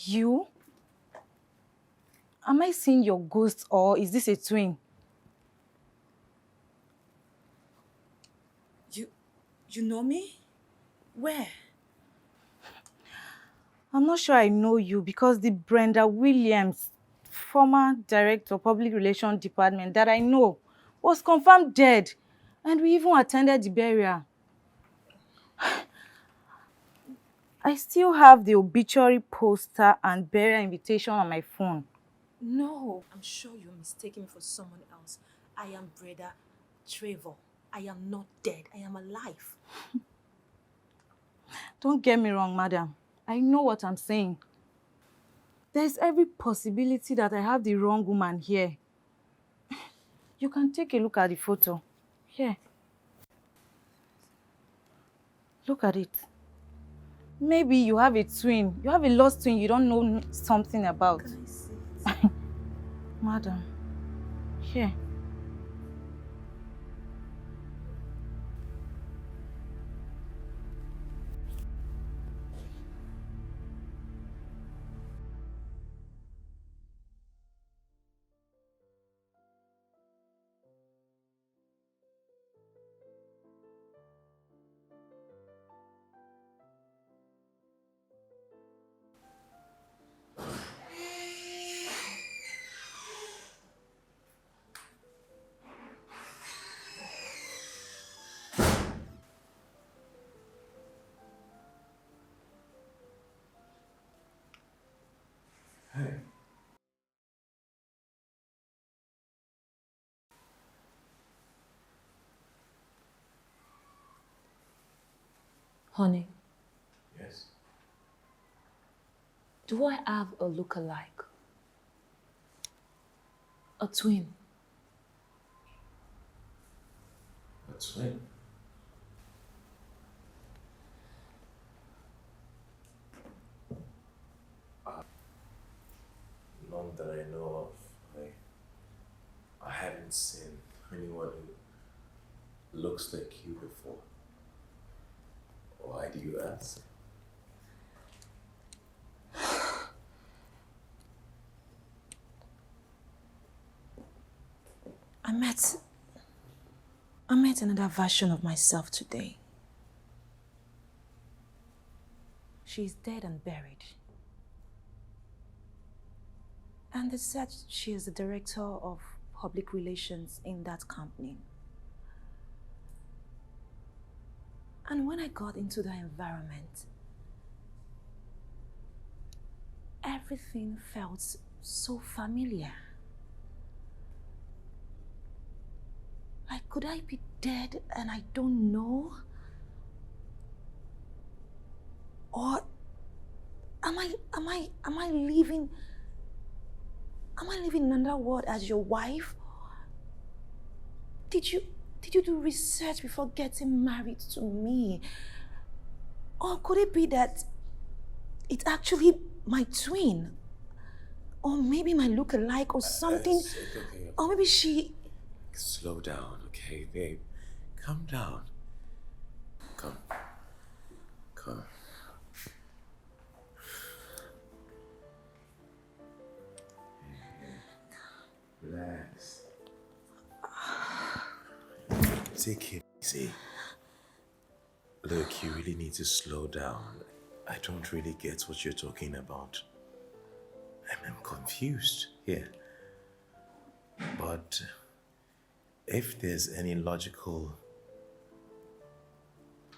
You? Am I seeing your ghost or is this a twin? You know me? Where? I'm not sure I know you because the Brenda Williams, former director of public relations department that I know, was confirmed dead. And we even attended the burial. I still have the obituary poster and burial invitation on my phone. No, I'm sure you're mistaken me for someone else. I am Brother Trevor. I am not dead. I am alive. Don't get me wrong, madam. I know what I'm saying. There's every possibility that I have the wrong woman here. You can take a look at the photo. Here. Look at it. Maybe you have a twin. You have a lost twin you don't know something about. Can I see it? Madam. Here. Honey, Yes. do I have a look-alike? A twin? A twin. None that I know of. I haven't seen anyone who looks like you before. Why do you ask? met I met another version of myself today. She's dead and buried. And they said she is the director of public relations in that company. And when I got into the environment, everything felt so familiar. Like, could I be dead and I don't know? Or am I living in another world as your wife? Did you do research before getting married to me? Or could it be that it's actually my twin? Or maybe my look-alike or something? It's okay. Or maybe she... Slow down, okay, babe. Calm down. Come. Come. Relax. Take it easy. Look, you really need to slow down. I don't really get what you're talking about. I'm confused here. But if there's any logical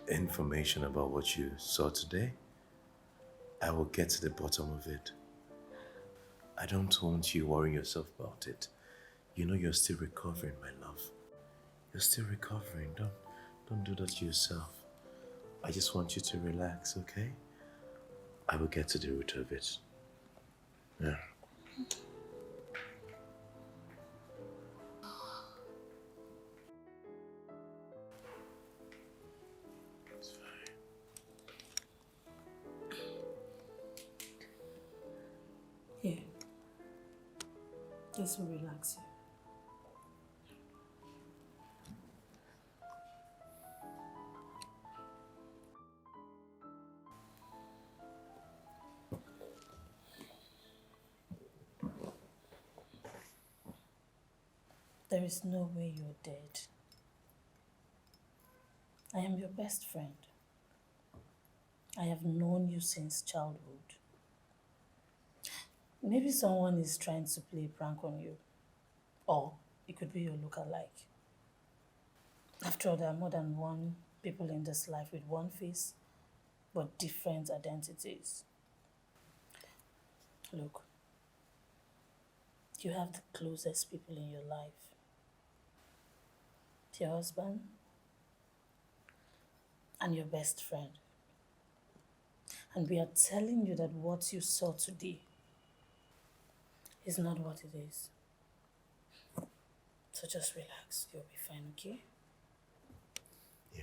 information about what you saw today, I will get to the bottom of it. I don't want you worrying yourself about it. You know you're still recovering, my love. You're still recovering. Don't do that to yourself. I just want you to relax, okay? I will get to the root of it. Yeah. It's fine. Here. This will relax you. There is no way you're dead. I am your best friend. I have known you since childhood. Maybe someone is trying to play a prank on you. Or it could be your look-alike. After all, there are more than one people in this life with one face, but different identities. Look, you have the closest people in your life. Your husband and your best friend. And we are telling you that what you saw today is not what it is. So just relax, you'll be fine, okay? Yeah.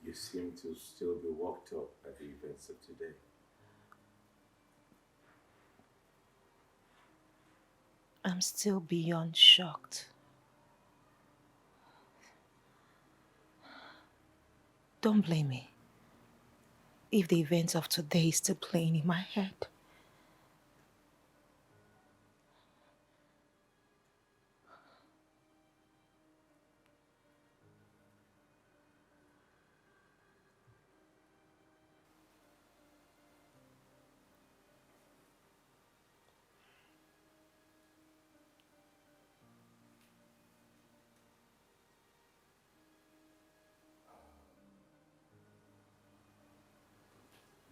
You seem to still be worked up at the events of today. I'm still beyond shocked. Don't blame me if the events of today is still playing in my head.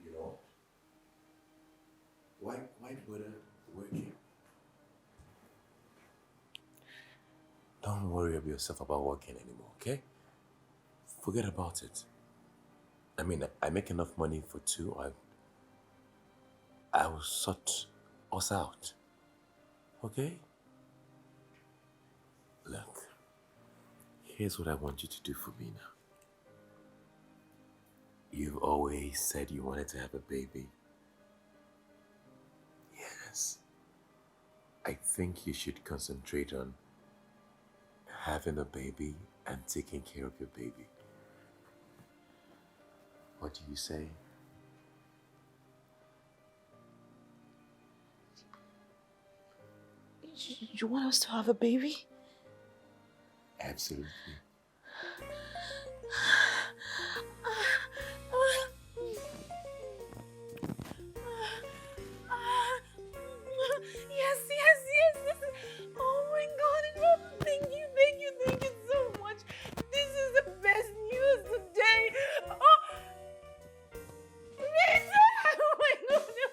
You know, why bother working? Don't worry about yourself about working anymore, okay? Forget about it. I mean, I make enough money for two. I will sort us out. Okay? Look, here's what I want you to do for me now. You've always said you wanted to have a baby. Yes. I think you should concentrate on having a baby and taking care of your baby. What do you say? You want us to have a baby? Absolutely. Yes. Oh my God, thank you so much. This is the best news today. Oh, Rita! Oh my God, no.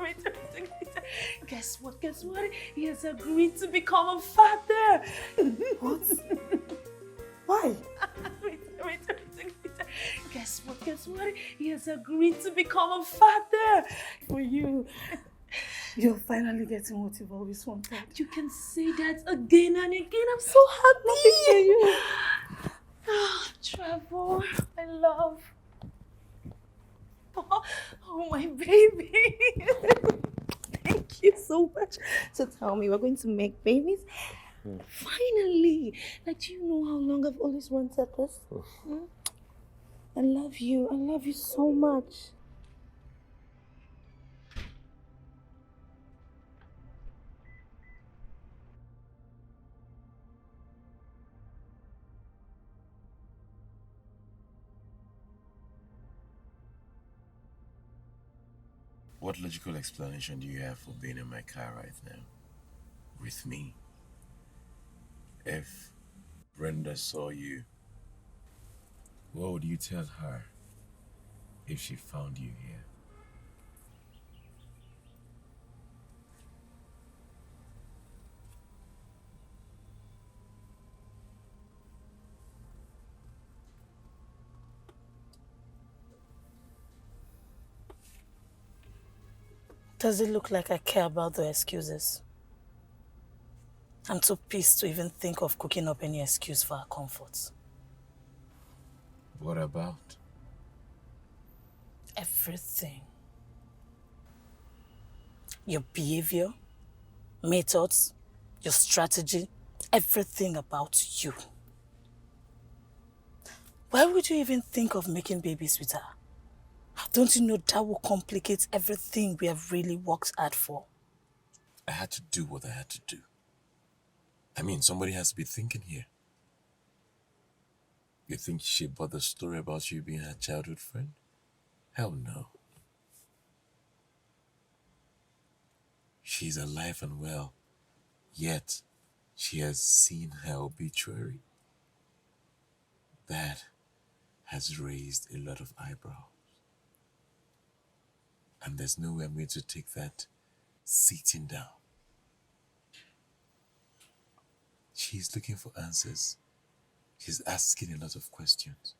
Rita. Rita. Guess what? He has agreed to become a father. What? Why? Rita. Guess what? He has agreed to become a father. For you. You're finally getting what you've always wanted. You can say that again and again. I'm so happy for you. Oh, Trevor, my love. Oh, my baby. Thank you so much. So tell me, we're going to make babies? Finally. Like, do you know how long I've always wanted this? I love you. I love you so much. What logical explanation do you have for being in my car right now? With me? If Brenda saw you, what would you tell her if she found you here? Does it look like I care about the excuses? I'm too pissed to even think of cooking up any excuse for our comfort. What about? Everything. Your behavior, methods, your strategy, everything about you. Why would you even think of making babies with her? Don't you know that will complicate everything we have really worked hard for? I had to do what I had to do. I mean, somebody has to be thinking here. You think she bought the story about you being her childhood friend? Hell no. She's alive and well, yet she has seen her obituary. That has raised a lot of eyebrows. And there's no way I'm going to take that sitting down. She's looking for answers. She's asking a lot of questions.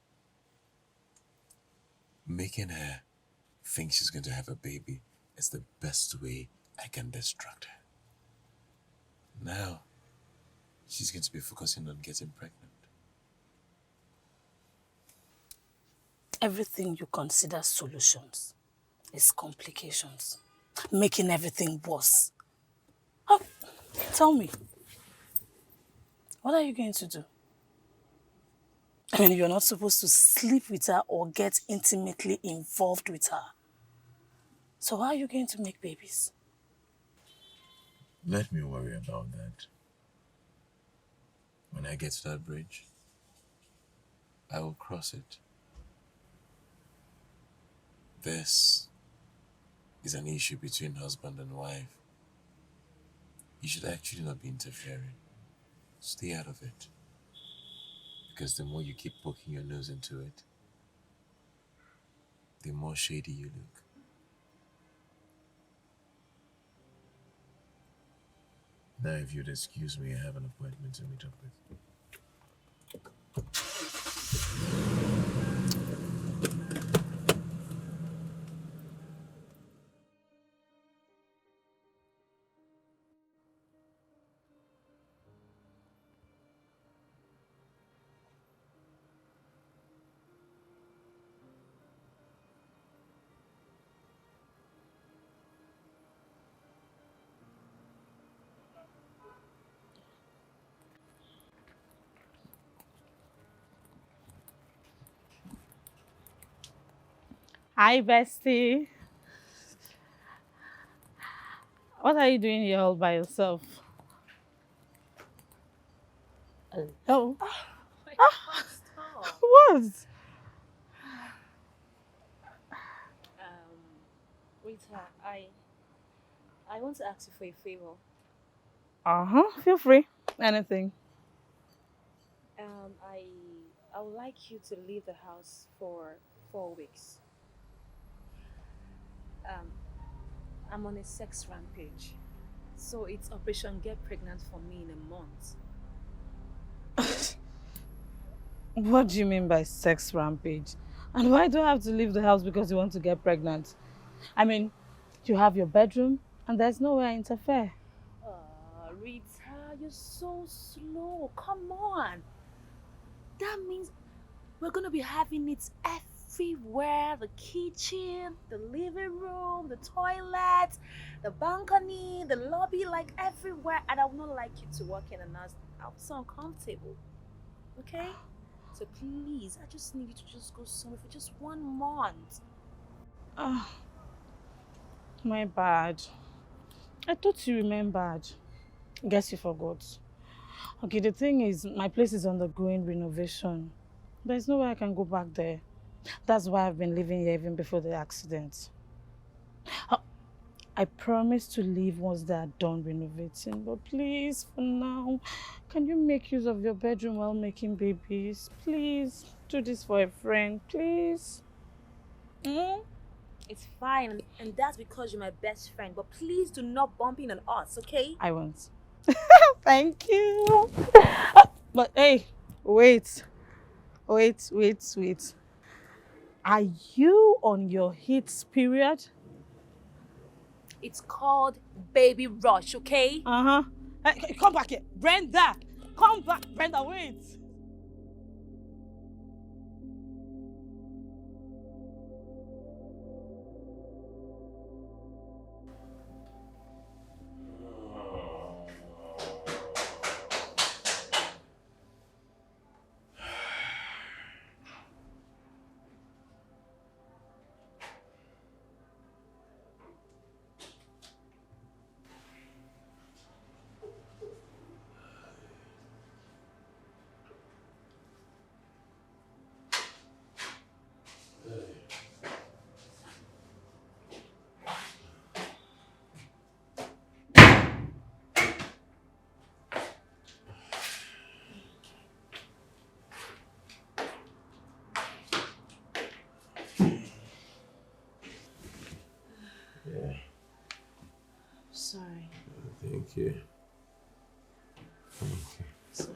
Making her think she's going to have a baby is the best way I can distract her. Now, she's going to be focusing on getting pregnant. Everything you consider solutions is complications, making everything worse. Oh, tell me, what are you going to do? I mean, you're not supposed to sleep with her or get intimately involved with her. So how are you going to make babies? Let me worry about that. When I get to that bridge, I will cross it. This is an issue between husband and wife. You should actually not be interfering. Stay out of it. Because the more you keep poking your nose into it, the more shady you look. Now, if you'd excuse me, I have an appointment to meet up with. Hi, bestie. What are you doing here all by yourself? Oh, Wait, stop. what? Um, Rita, I want to ask you for a favor. Feel free. Anything. Um, I I would like you to leave the house for 4 weeks. Um, I'm on a sex rampage, so it's Operation Get Pregnant for me in a month. What do you mean by sex rampage? And why do I have to leave the house because you want to get pregnant? I mean, you have your bedroom and there's no way I interfere. Rita, you're so slow. Come on. That means we're gonna be having it everywhere: the kitchen, the living room, the toilet, the balcony, the lobby, like everywhere. And I would not like you to walk in and I'll be so uncomfortable. Okay? So please, I just need you to just go somewhere for just 1 month. Ah, my bad. I thought you remembered. Guess you forgot. Okay, the thing is, my place is undergoing renovation. There's no way I can go back there. That's why I've been living here even before the accident. Uh, I promise to leave once they are done renovating, but please, for now, can you make use of your bedroom while making babies? Please, do this for a friend, please. Mm? It's fine, and that's because you're my best friend. But please do not bump in on us, okay? I won't. Thank you. But hey, wait, wait. Are you on your heat period? It's called Baby Rush, okay? Uh-huh. Hey, come back here. Brenda! Come back. Brenda, wait. Yeah, Sorry. thank you. Thank you. Sorry.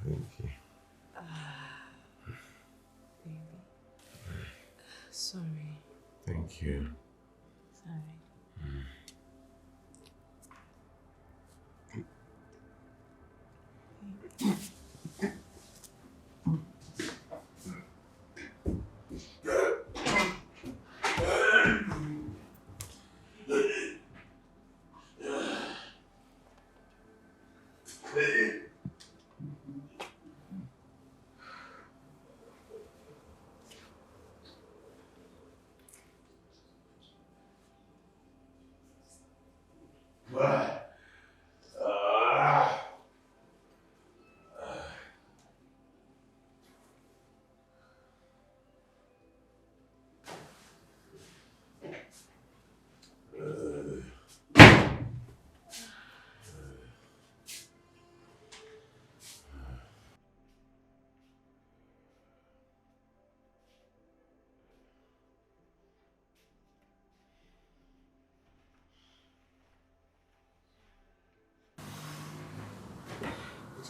Thank you. Baby. Sorry. Thank you. Sorry.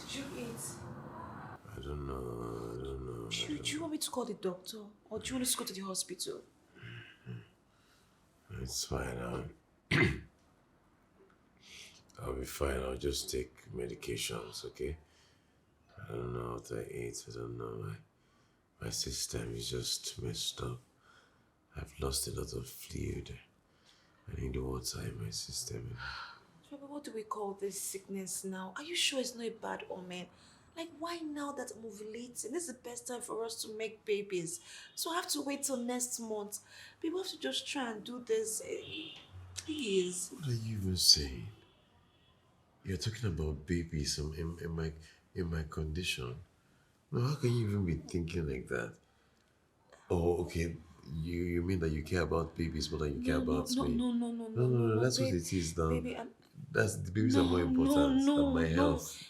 Did you eat? I don't know. I don't know. Do you want me to call the doctor? Or do you want us to go to the hospital? It's fine. I'll be fine. I'll just take medications, okay? I don't know what I ate. I don't know. My system is just messed up. I've lost a lot of fluid. I need water in my system. But what do we call this sickness now? Are you sure it's not a bad omen? Like, why now that I'm ovulating? This is the best time for us to make babies. So I have to wait till next month. People have to just try and do this. Please. What are you even saying? You're talking about babies in my condition. No, how can you even be thinking like that? Oh, okay. You mean that you care about babies more than you care No, no, about no, me? no, no, no, No, no, no, no, no. no, That's what babe. it is. Now, Baby, that's the babies are more no, no, important than no, my no. health.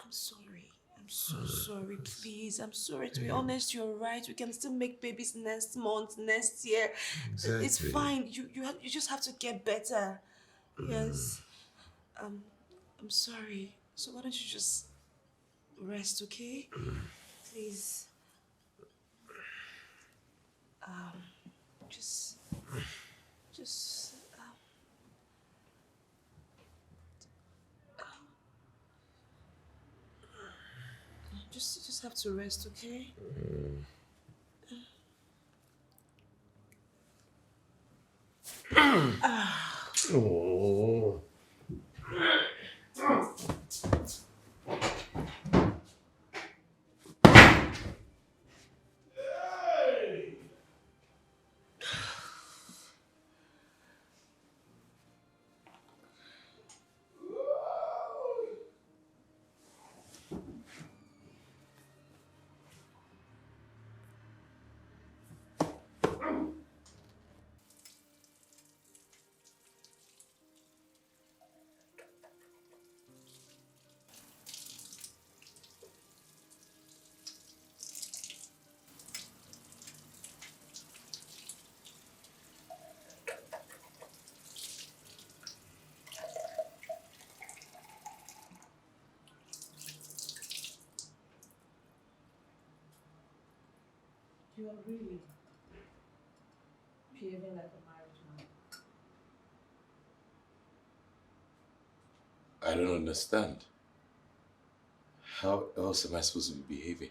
I'm sorry. I'm so sorry. Please, I'm sorry. To be Hey, honest, you're right. We can still make babies next month, next year. It's exactly. fine. You just have to get better. Yes. Um, I'm sorry. So why don't you just rest, okay? Please. Just, just, just have to rest, okay? Oh. You are really behaving like a married man. I don't understand. How else am I supposed to be behaving?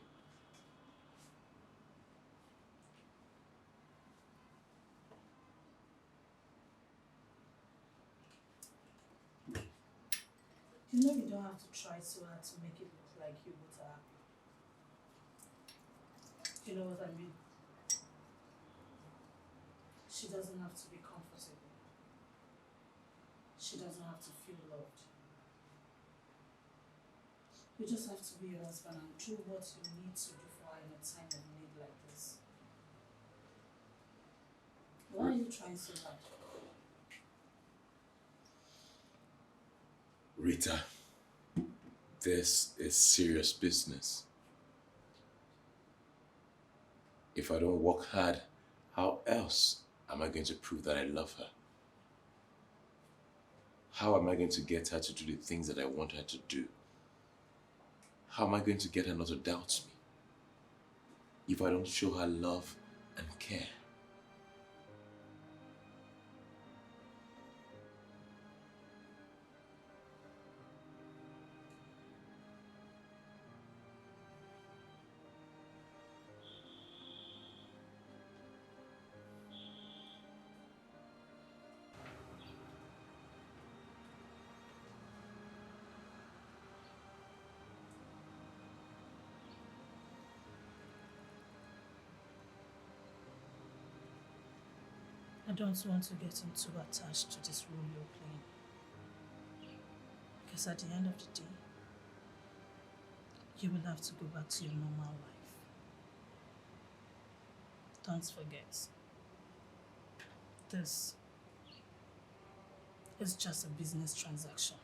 You know you don't have to try so hard to make it look like you both are happy. You know what I mean? She doesn't have to be comfortable. She doesn't have to feel loved. You just have to be your husband and do what you need to do for her in a time of need like this. Why are you trying so hard? Rita, this is serious business. If I don't work hard, how else am I going to prove that I love her? How am I going to get her to do the things that I want her to do? How am I going to get her not to doubt me if I don't show her love and care? I don't want to get too attached to this role you're playing. Because at the end of the day, you will have to go back to your normal life. Don't forget, this is just a business transaction.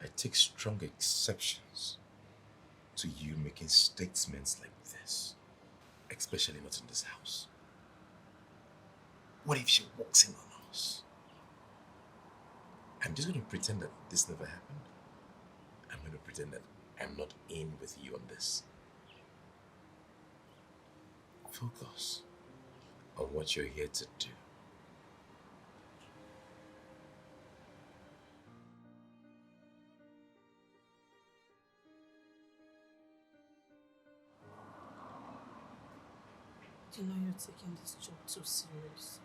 I take strong exceptions to you making statements like this, especially not in this house. What if she walks in on us? I'm just going to pretend that this never happened. I'm going to pretend that I'm not in with you on this. Focus on what you're here to do. You know you're taking this job too serious.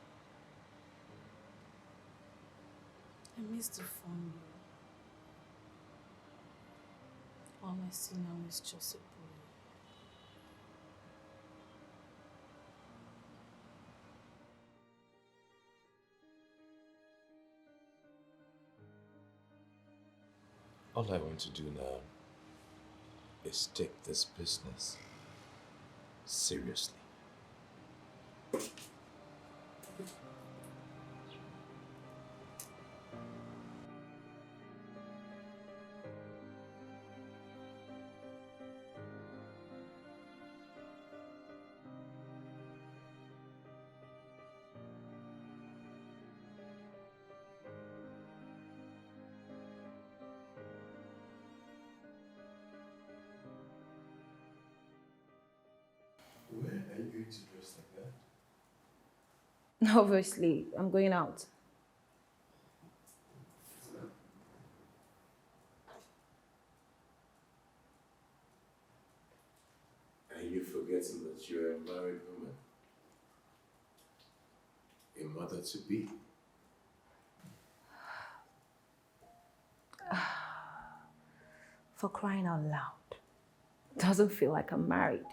I miss the fun All I see now is just a bully. All I want to do now is take this business seriously. Where are you going to dress like that? Obviously, I'm going out. Are you forgetting that you're a married woman? A mother to be? For crying out loud. Doesn't feel like I'm married.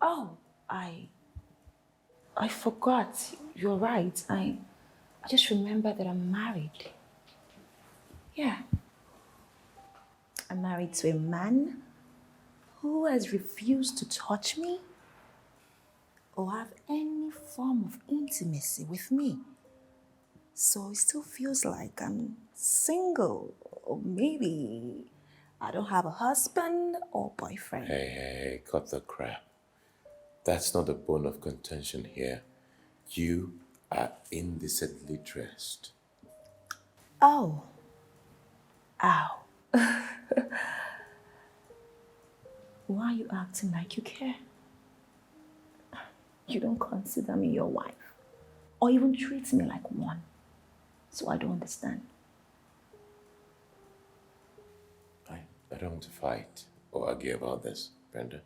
Oh, I forgot. You're right. I just remember that I'm married. Yeah. I'm married to a man who has refused to touch me or have any form of intimacy with me. So it still feels like I'm single, or maybe I don't have a husband or boyfriend. Hey, cut the crap. That's not the bone of contention here. You are indecently dressed. Oh. Ow. Why are you acting like you care? You don't consider me your wife, or even treat me like one. So I don't understand. I don't want to fight or argue about this, Brenda.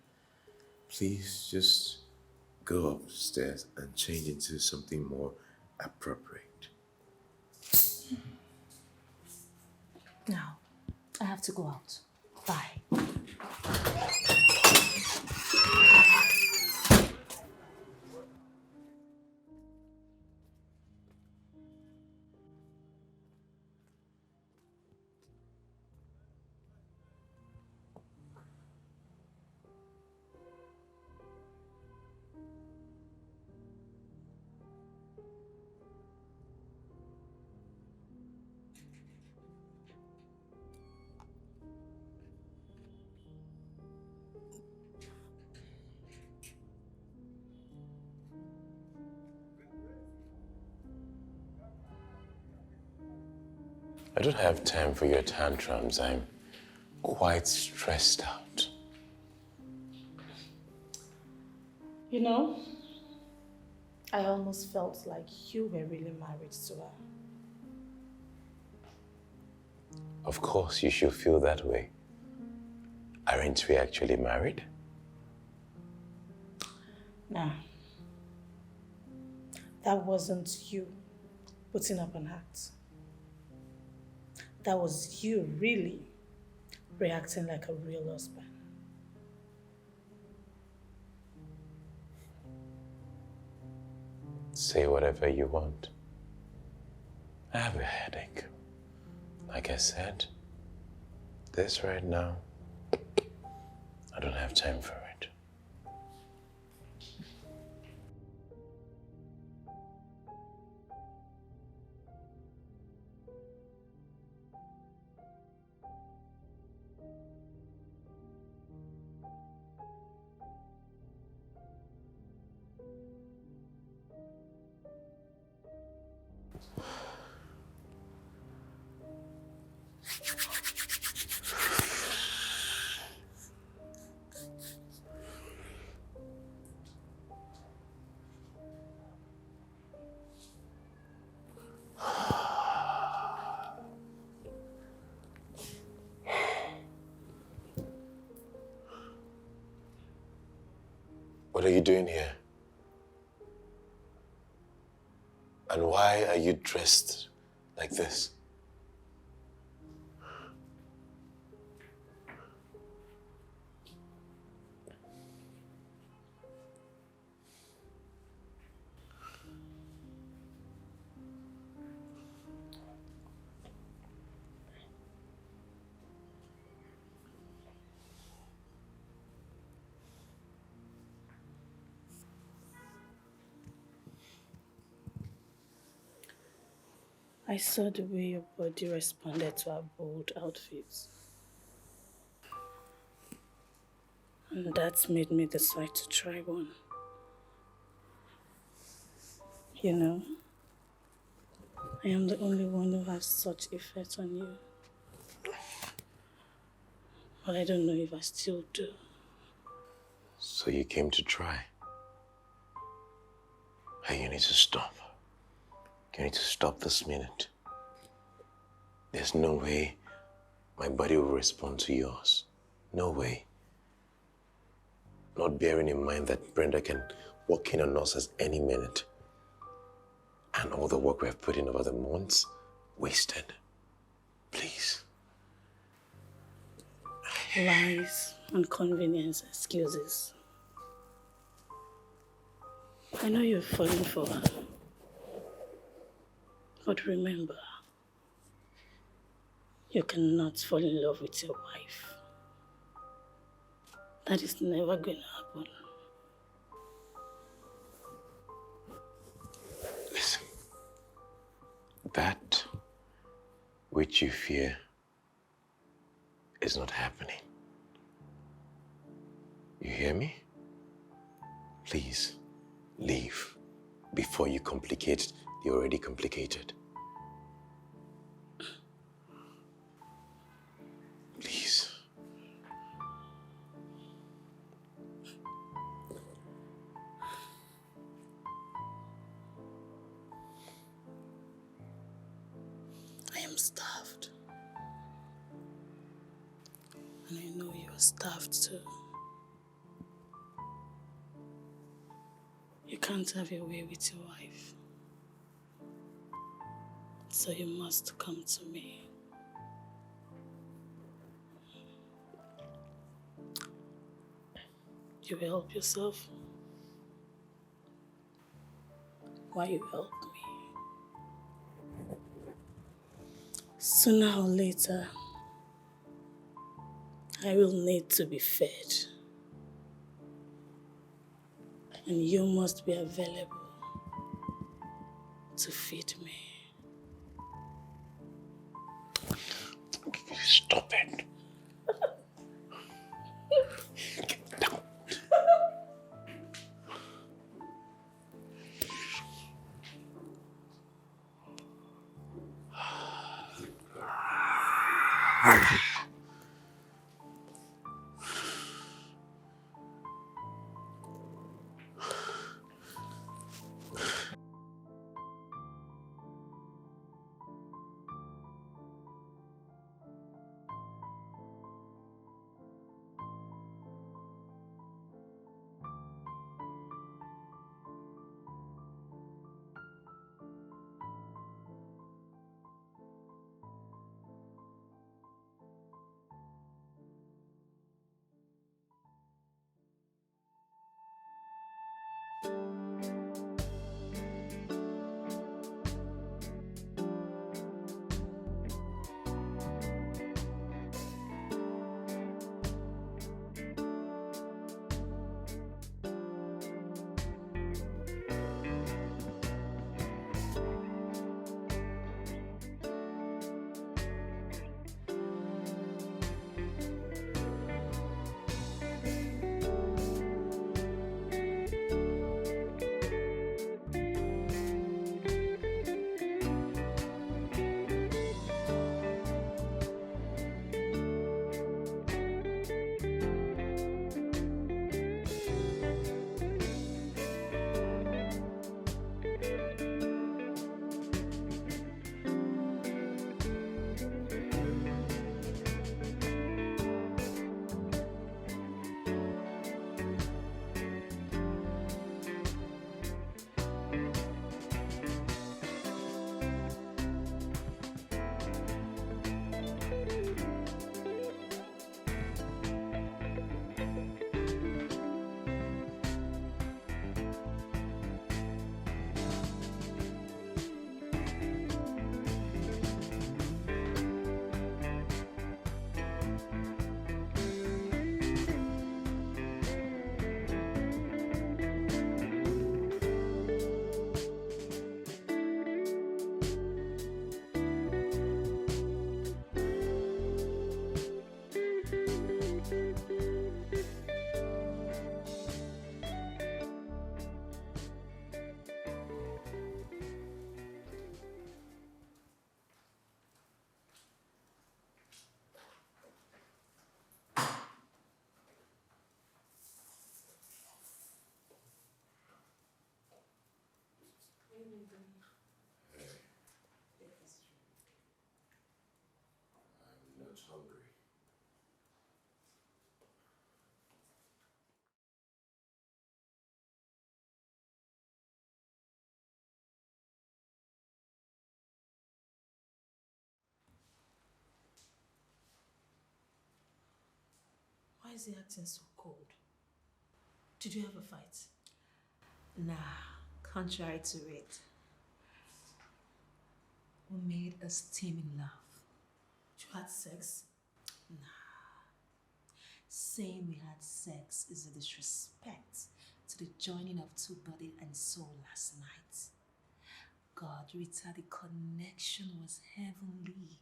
Please just go upstairs and change into something more appropriate. Now, I have to go out. Bye. I don't have time for your tantrums. I'm quite stressed out. You know, I almost felt like you were really married to her. Of course, you should feel that way. Aren't we actually married? Nah, that wasn't you putting up an act. That was you really reacting like a real husband. Say whatever you want. I have a headache. Like I said, this right now, I don't have time for it. What are you doing here? And why are you dressed like this? I saw the way your body responded to our bold outfits. And that made me decide to try one. You know, I am the only one who has such effect on you. But I don't know if I still do. So you came to try. Hey, you need to stop. You need to stop this minute. There's no way my body will respond to yours. No way. Not bearing in mind that Brenda can walk in on us at any minute. And all the work we have put in over the months, wasted. Please. Lies, inconvenience, excuses. I know you're falling for her. But remember, you cannot fall in love with your wife. That is never going to happen. Listen. That which you fear is not happening. You hear me? Please, leave before you complicate the already complicated. Please. I am starved. And I know you are starved too. You can't have your way with your wife. So you must come to me. You will help yourself while you help me. Sooner or later, I will need to be fed. And you must be available to feed me. Stop it. Get down. hungry. Why is he acting so cold? Did you have a fight? Nah, contrary to it, we made a steaming love. You had sex? Saying we had sex is a disrespect to the joining of two body and soul last night. God, Rita, the connection was heavenly.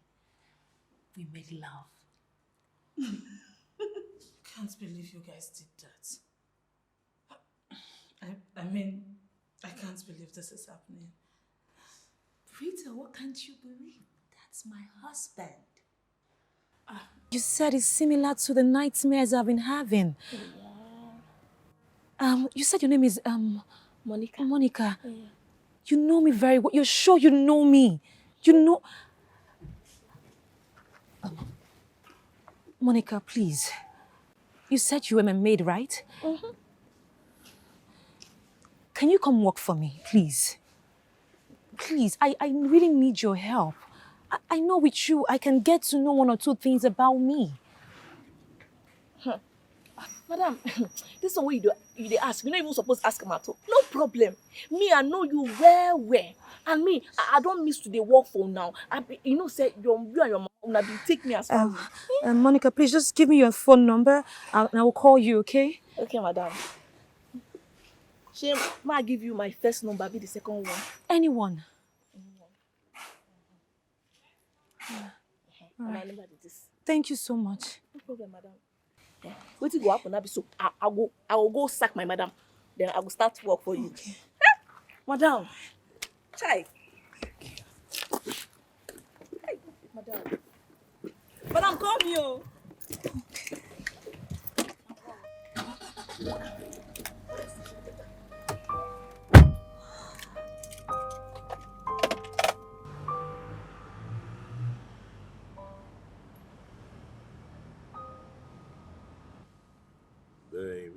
We made love. Can't believe you guys did that. I mean, I can't believe this is happening. Rita, what can't you believe? That's my husband. You said it's similar to the nightmares I've been having. You said your name is Monica. Monica. Yeah. You know me very well. You're sure you know me? You know. Monica, please. You said you were my maid, right? Mm-hmm. Can you come work for me, please? Please, I really need your help. I know with you, I can get to know one or two things about me. Madam, this is what you dey ask. You're not even supposed to ask him at all. No problem. Me, I know you well. And me, I don't miss to dey work for now. You know, say you and your mom una be take me as family. Monica, please just give me your phone number and I will call you, okay? Okay, madam. Shey, may I give you my first number, be the second one? Anyone. And my number is this. Thank you so much. No problem, madam. Wetin go happen now be so I will go sack my madam. Then I will start work for you. Okay. Madam. Chai. Hey, madam. Madam, come here. Babe,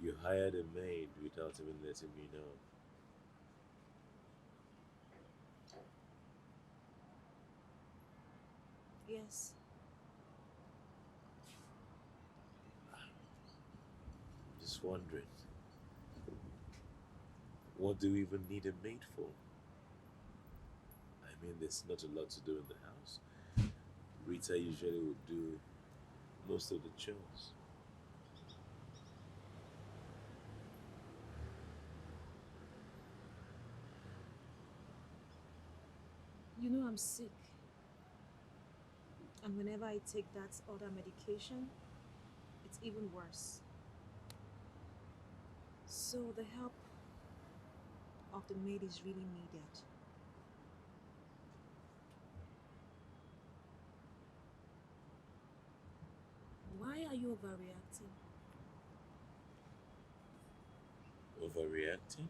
you hired a maid without even letting me know. Yes. Just wondering, what do we even need a maid for? I mean, there's not a lot to do in the house. Rita usually would do most of the chores. You know I'm sick. And whenever I take that other medication, it's even worse. So the help of the maid is really needed. Why are you overreacting? Overreacting?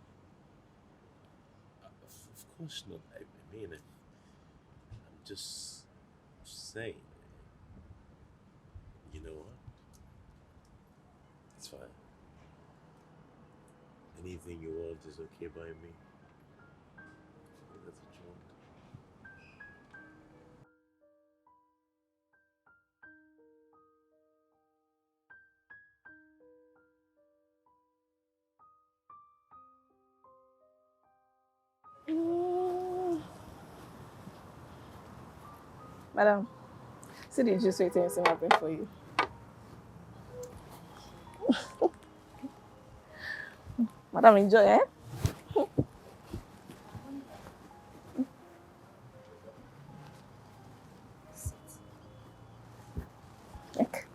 Of course not. I mean, I'm just saying. You know what? It's fine. Anything you want is okay by me. That's what you want. Madam, see the juice waiting in my bring for you. Madam, enjoy, eh? Like,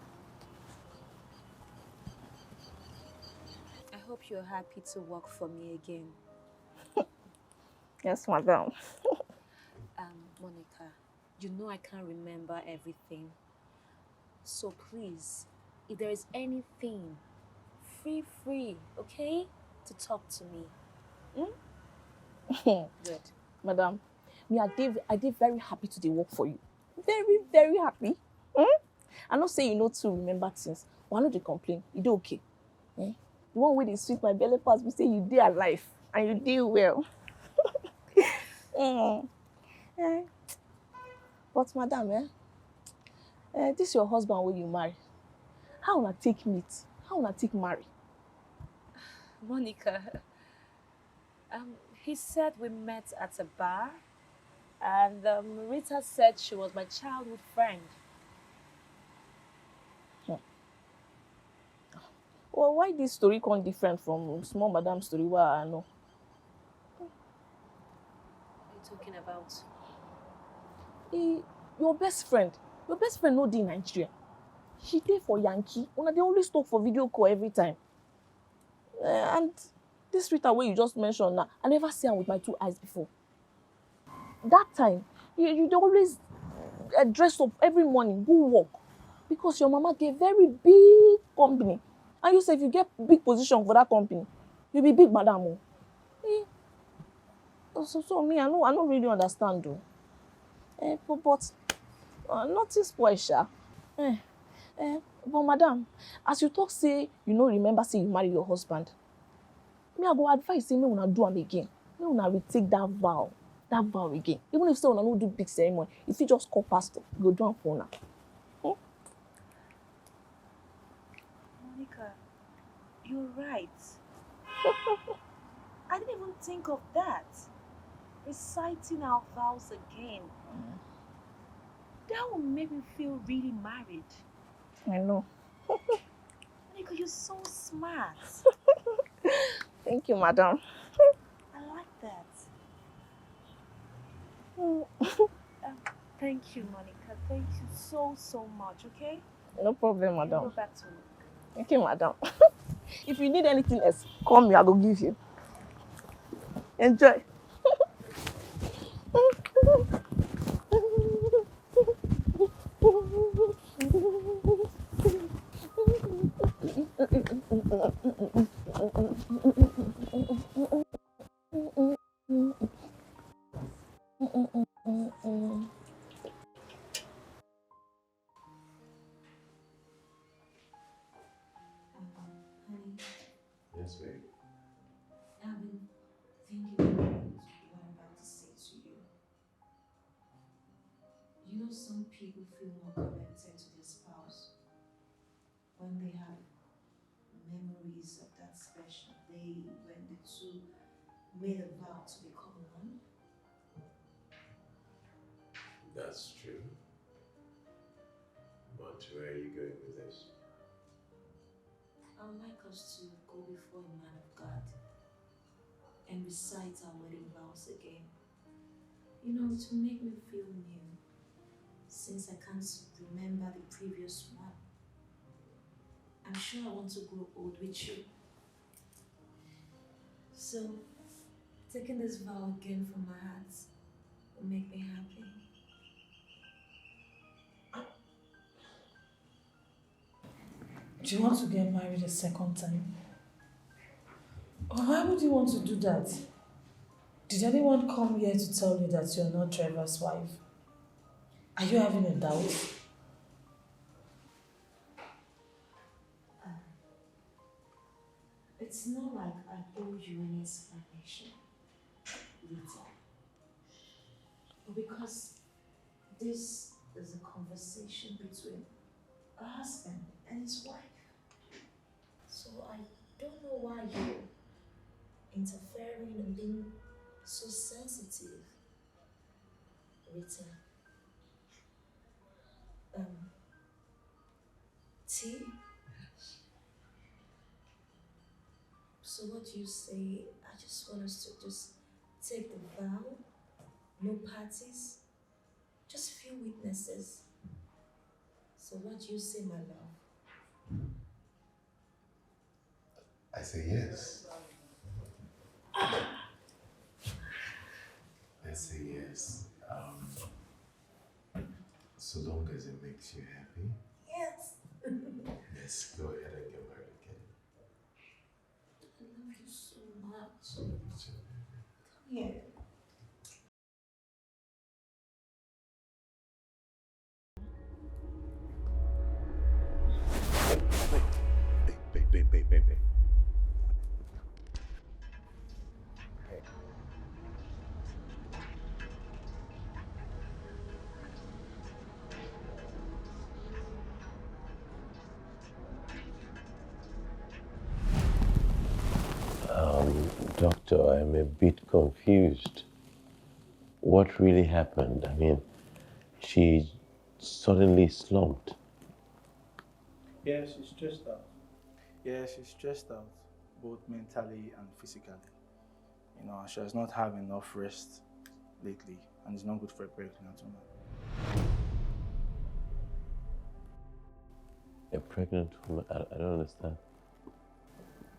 I hope you're happy to work for me again. yes, madam. Monica, you know I can't remember everything. So please, if there is anything, feel free, okay, to talk to me. Good. Madam, me, I did very happy to dey work for you. very, very happy. I not say you know to remember things, but I know dey complain. You do okay. The one wey dey sweet my belly pass be say you dey alive and you dey well. Mm. Eh, but madam, this your husband wey you marry. How una take meet? How una take marry? Monica, he said we met at a bar, and Rita said she was my childhood friend. Well, why this story come different from small madam story wey I know? What are you talking about? Your best friend no dey Nigeria. She dey for Yankee. Una dey always talk for video call every time. And this Rita wey you just mentioned now, I never see am with my two eyes before. That time, you dey always dress up every morning, go work. Because your mama get very big company. And you say if you get big position for that company, you be big madam. So me, I no really understand though. But nothing spoil sha. But madam, as you talk say you no remember say you marry your husband, me I go advise say make una do am again. Make una retake that vow again. Even if say una no do big ceremony, you fit just call pastor, you go do am for una. Monica, you're right. I didn't even think of that. Reciting our vows again. That would make me feel really married. I know. Monica, you're so smart. Thank you, madam. I like that. Thank you, Monica. Thank you so, so much, okay? No problem, I'll go madam. back to work. Okay, madam. If you need anything else, call me, I go give you. Enjoy. Honey, Yes, babe. I've been thinking about what I'm about to say to you. You know, some people feel more connected to their spouse when they have memories of that special day when the two made a vow to become one. That's true. But where are you going with this? I would like us to go before a man of God and recite our wedding vows again. You know, to make me feel new, since I can't remember the previous one. I'm sure I want to grow old with you. So, taking this vow again from my heart will make me happy. Do you want to get married a second time? Or why would you want to do that? Did anyone come here to tell you that you're not Trevor's wife? Are you having a doubt? It's not like I owe you any explanation, Rita. Because this is a conversation between a husband and his wife. So I don't know why you're interfering and being so sensitive, Rita. Tea? So what do you say? I just want us to just take the vow, no parties, just few witnesses. So what do you say, my love? I say yes. I say yes. So long as it makes you happy. Yes. Yes, go ahead and get married again. I love you so much. So, Come here. Doctor, I'm a bit confused. What really happened? I mean, she suddenly slumped. Yeah, she's stressed out. Yeah, she's stressed out, both mentally and physically. She has not had enough rest lately, and it's not good for a pregnant woman. A pregnant woman? I don't understand.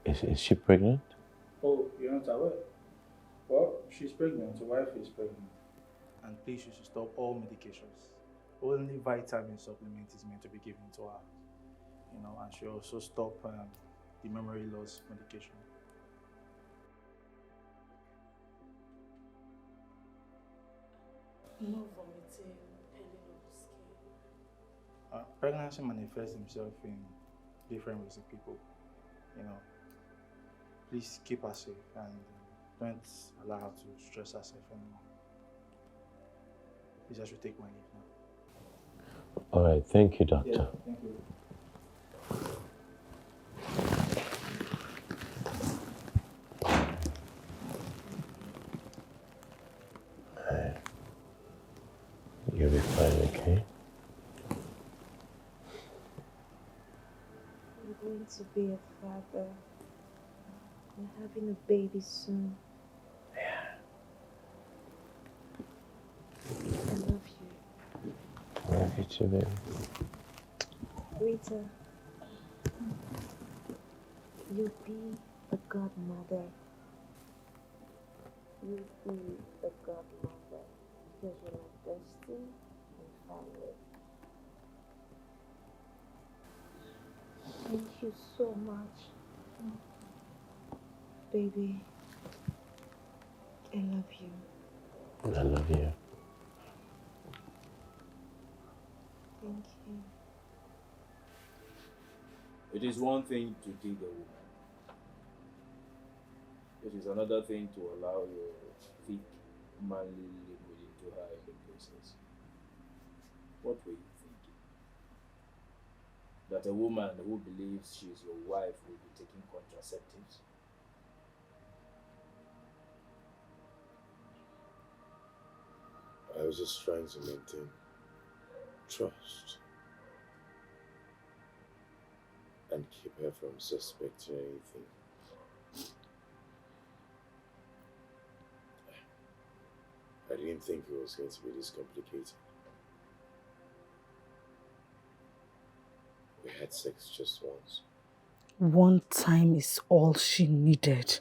Is she pregnant? Oh, you're not aware? Well, she's pregnant, your wife is pregnant. And please, you should stop all medications. Only vitamin supplement is meant to be given to her. And she also stop the memory loss medication. No vomiting, peeling of the skin. Pregnancy manifests himself in different ways in people. You know, please keep her safe and don't allow her to stress herself anymore. Please, I should take my leave now. All right, thank you, doctor. Yeah, thank you. You'll be fine, okay? I'm going to be a father. We're having a baby soon. I love you. I love you too, baby. Rita, you'll be a godmother. You'll be a godmother because you're my bestie and family. Thank you so much. Baby, I love you. I love you. Thank you. It is one thing to dig a woman. It is another thing to allow your thick, manly liquid into her in the process. What were you thinking? That a woman who believes she is your wife will be taking contraceptives? I was just trying to maintain trust and keep her from suspecting anything. I didn't think it was going to be this complicated. We had sex just once. One time is all she needed.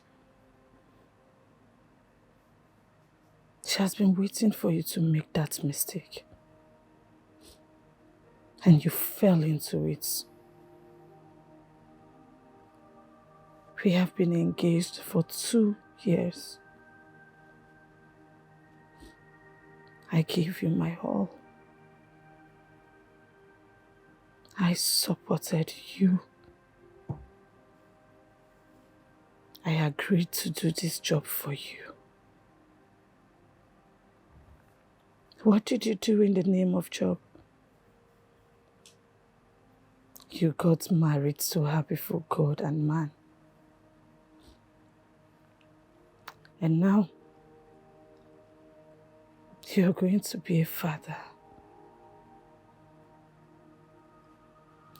She has been waiting for you to make that mistake. And you fell into it. We have been engaged for 2 years. I gave you my all. I supported you. I agreed to do this job for you. What did you do in the name of job? You got married to her before God and man. And now, you're going to be a father.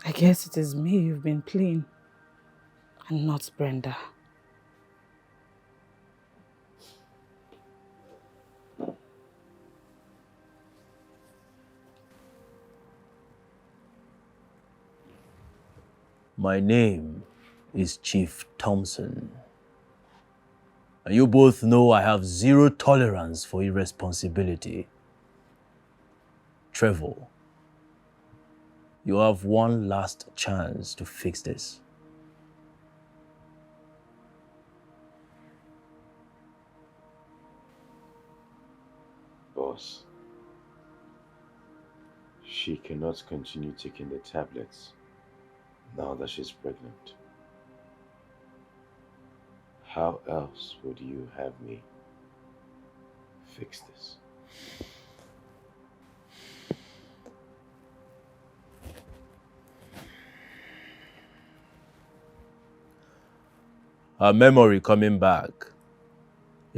I guess it is me you've been playing, and not Brenda. My name is Chief Thompson. And you both know I have zero tolerance for irresponsibility. Trevor, you have one last chance to fix this. Boss, she cannot continue taking the tablets now that she's pregnant. How else would you have me fix this? Her memory coming back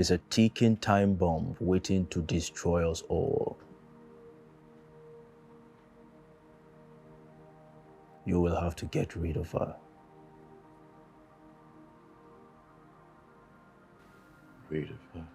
is a ticking time bomb waiting to destroy us all. You will have to get rid of her. Rid of her.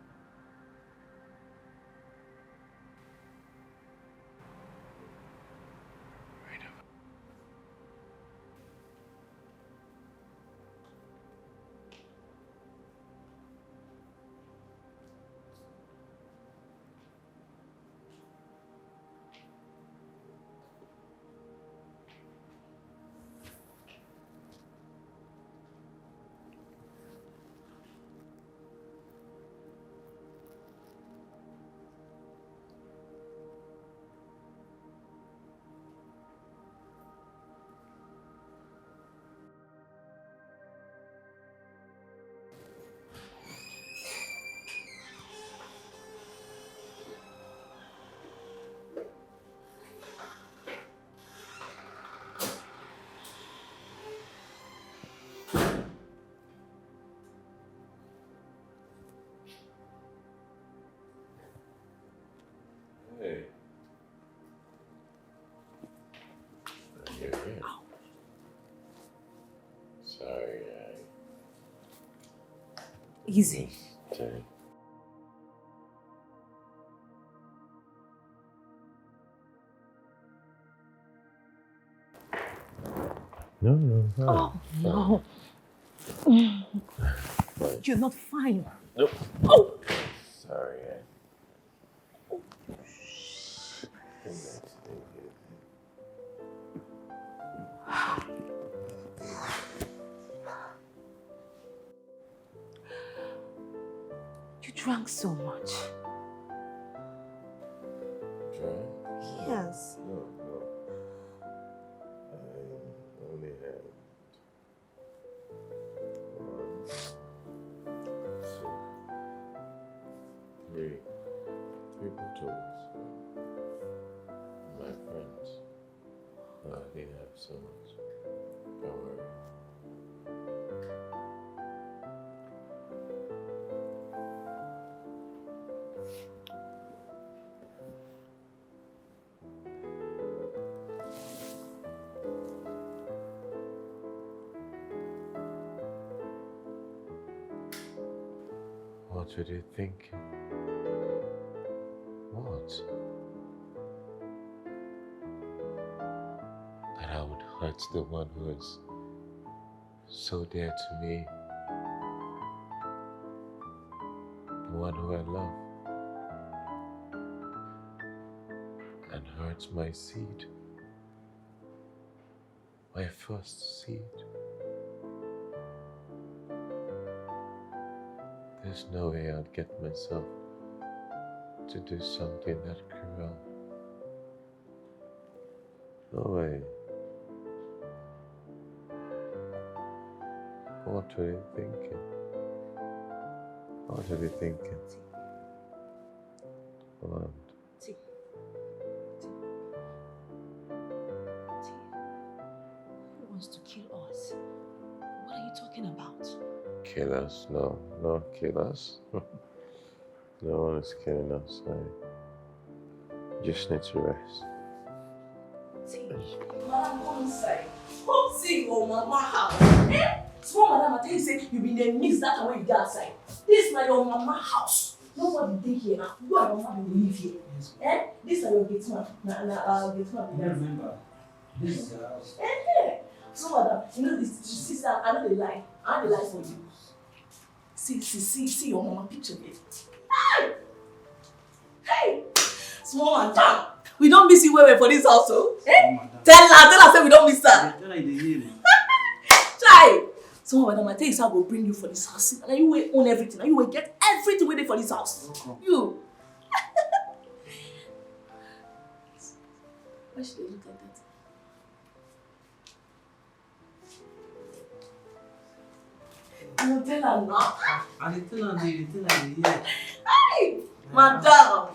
Hey. You're here. Sorry, Easy. Sorry. No. Oh, no. Fine. You're not fine. Nope. Oh! Sorry, You drank so much. Try? Yes. No. I only had 3 bottles. My friends, they have so much. Don't worry. What were you thinking? What? That I would hurt the one who is so dear to me, the one who I love, and hurt my seed, my first seed. There's no way I'd get myself to do something that cruel. No way. What were you thinking? What were you thinking? What? T. Who wants to kill us? What are you talking about? Kill us? No, not kill us. No one is killing us. I just need to rest. Madam, come inside. Come see your mama house. Eh? Small madam, I tell you, say you been there mix that way you get outside. This is your mama house. Nobody dey here now. You and your mama will live here. Yes. Eh? This is your gate man. Gate man. I remember. This is your house. Eh? So madam, you know this sister, I know the lie. I know the lie for you. See your mama picture here. Hey! Small madam. We don't miss you well for this house, oh? Eh? Tell her say we don't miss her. Tell her the Try! So madam, I tell you, so I will bring you for this house. And you will own everything. And you will get everything waiting for this house. Okay. You. Why should they look like that? You tell her now. I tell her here. Hey! Madam!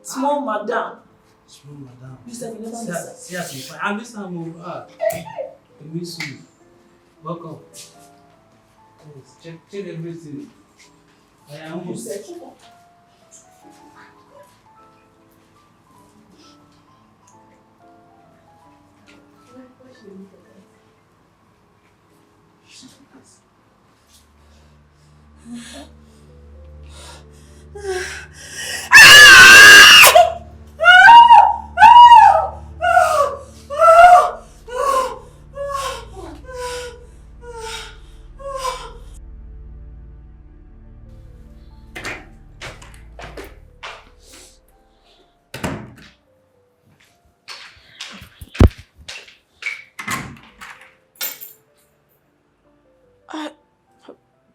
Small madam. Small madam. You said you never miss her. Yes, I miss her more. I miss you. Welcome. Yes, check everything.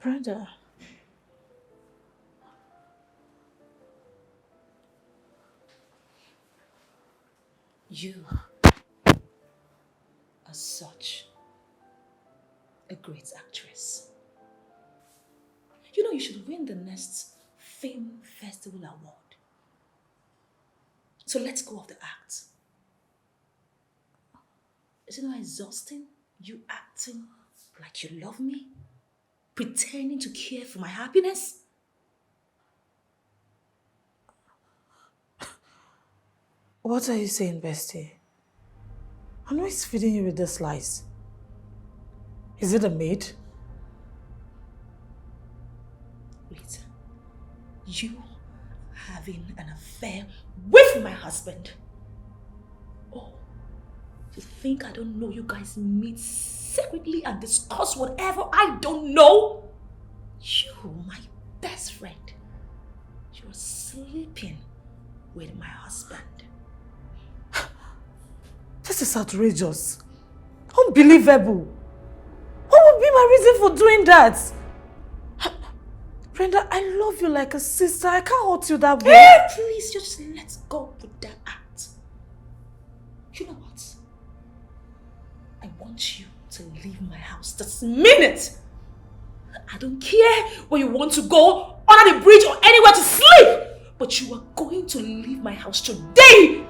Brenda. You are such a great actress. You know, you should win the next Film Festival Award. So let's go off the act. Is it not exhausting? You acting like you love me? Pretending to care for my happiness? What are you saying, bestie? I know he's feeding you with this lies. Is it a maid? Wait. You having an affair with my husband? Oh, you think I don't know you guys meet secretly and discuss whatever I don't know? You, my best friend, you're sleeping with my husband. This is outrageous. Unbelievable. What would be my reason for doing that? Brenda, I love you like a sister. I can't hurt you that way. Hey, please, just let's go with that act. You know what? I want you to leave my house this minute. I don't care where you want to go, under the bridge or anywhere to sleep. But you are going to leave my house today.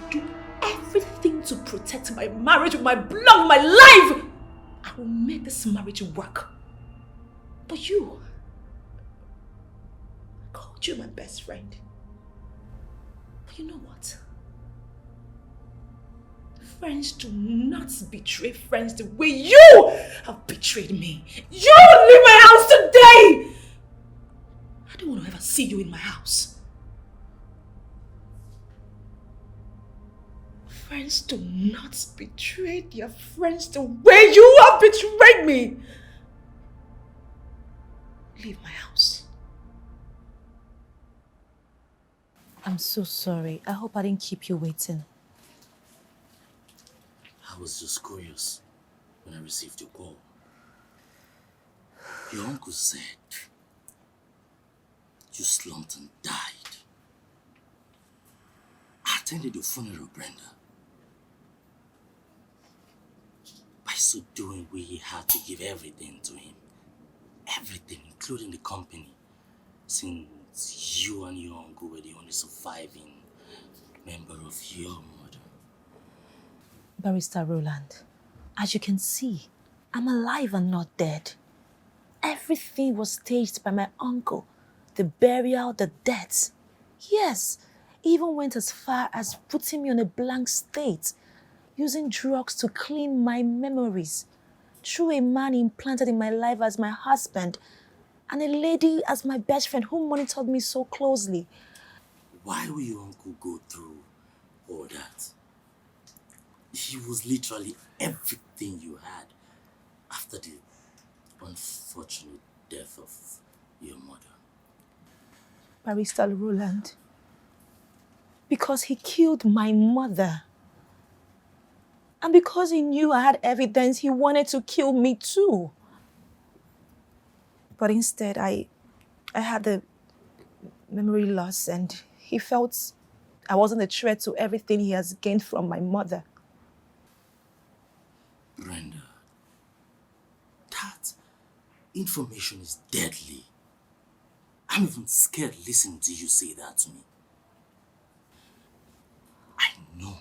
Do everything to protect my marriage with my blood, my life. I will make this marriage work. But you, I called you my best friend. But you know what? Friends do not betray friends the way you have betrayed me. You leave my house today! I don't want to ever see you in my house. Friends do not betray their friends the way you have betrayed me. Leave my house. I'm so sorry. I hope I didn't keep you waiting. I was just curious when I received your call. Your uncle said you slumped and died. I attended your funeral, Brenda. By so doing, we had to give everything to him. Everything, including the company. Since you and your uncle were the only surviving member of your mother. Barrister Roland, as you can see, I'm alive and not dead. Everything was staged by my uncle. The burial, the deaths. Yes, even went as far as putting me on a blank state, using drugs to clean my memories. Through a man implanted in my life as my husband, and a lady as my best friend who monitored me so closely. Why will your uncle go through all that? He was literally everything you had after the unfortunate death of your mother. Barrister Roland, because he killed my mother. And because he knew I had evidence, he wanted to kill me too. But instead, I had the memory loss, and he felt I wasn't a threat to everything he has gained from my mother. Brenda, that information is deadly. I'm even scared listening to you say that to me. I know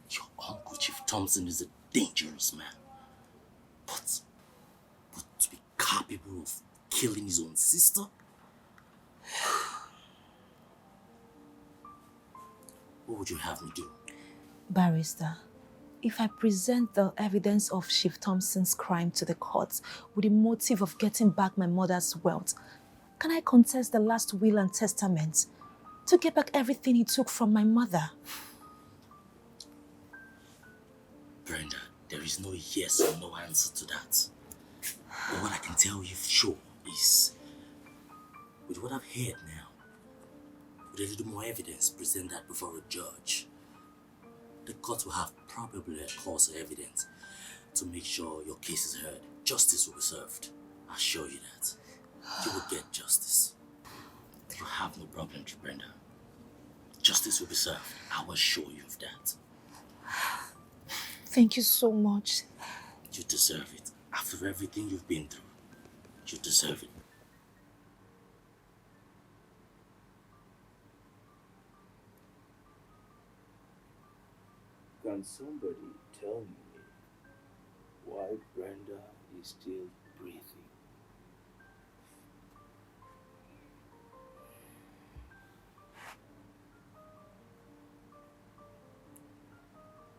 your uncle Chief Thompson is a dangerous man. But to be capable of killing his own sister? What would you have me do? Barrister, if I present the evidence of Chief Thompson's crime to the courts with the motive of getting back my mother's wealth, can I contest the last will and testament to get back everything he took from my mother? Brenda, there is no yes or no answer to that. But what I can tell you for sure is, with what I've heard now, with a little more evidence presented before a judge, the court will have probably a course of evidence to make sure your case is heard. Justice will be served. I assure you that. You will get justice. You have no problem, Brenda. Justice will be served. I will assure you of that. Thank you so much. You deserve it. After everything you've been through, you deserve it. Can somebody tell me why Brenda is still breathing?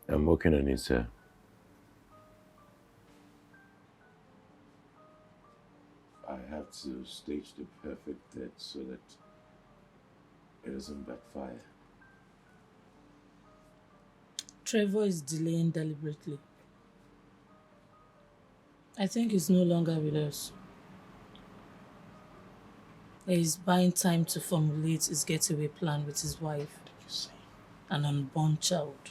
I'm working on it, sir. I have to stage the perfect death so that it doesn't backfire. Trevor is delaying deliberately. I think he's no longer with us. He's buying time to formulate his getaway plan with his wife, an unborn child.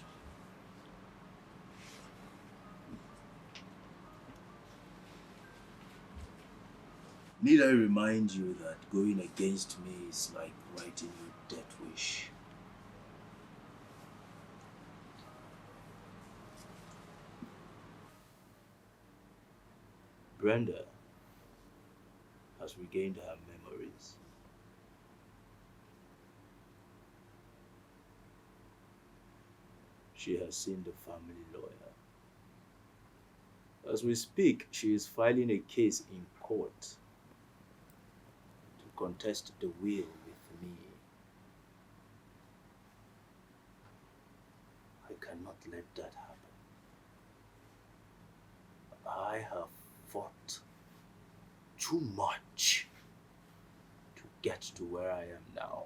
Need I remind you that going against me is like writing your death wish? Brenda has regained her memories. She has seen the family lawyer. As we speak, she is filing a case in court to contest the will with me. I cannot let that happen. I have fought too much to get to where I am now.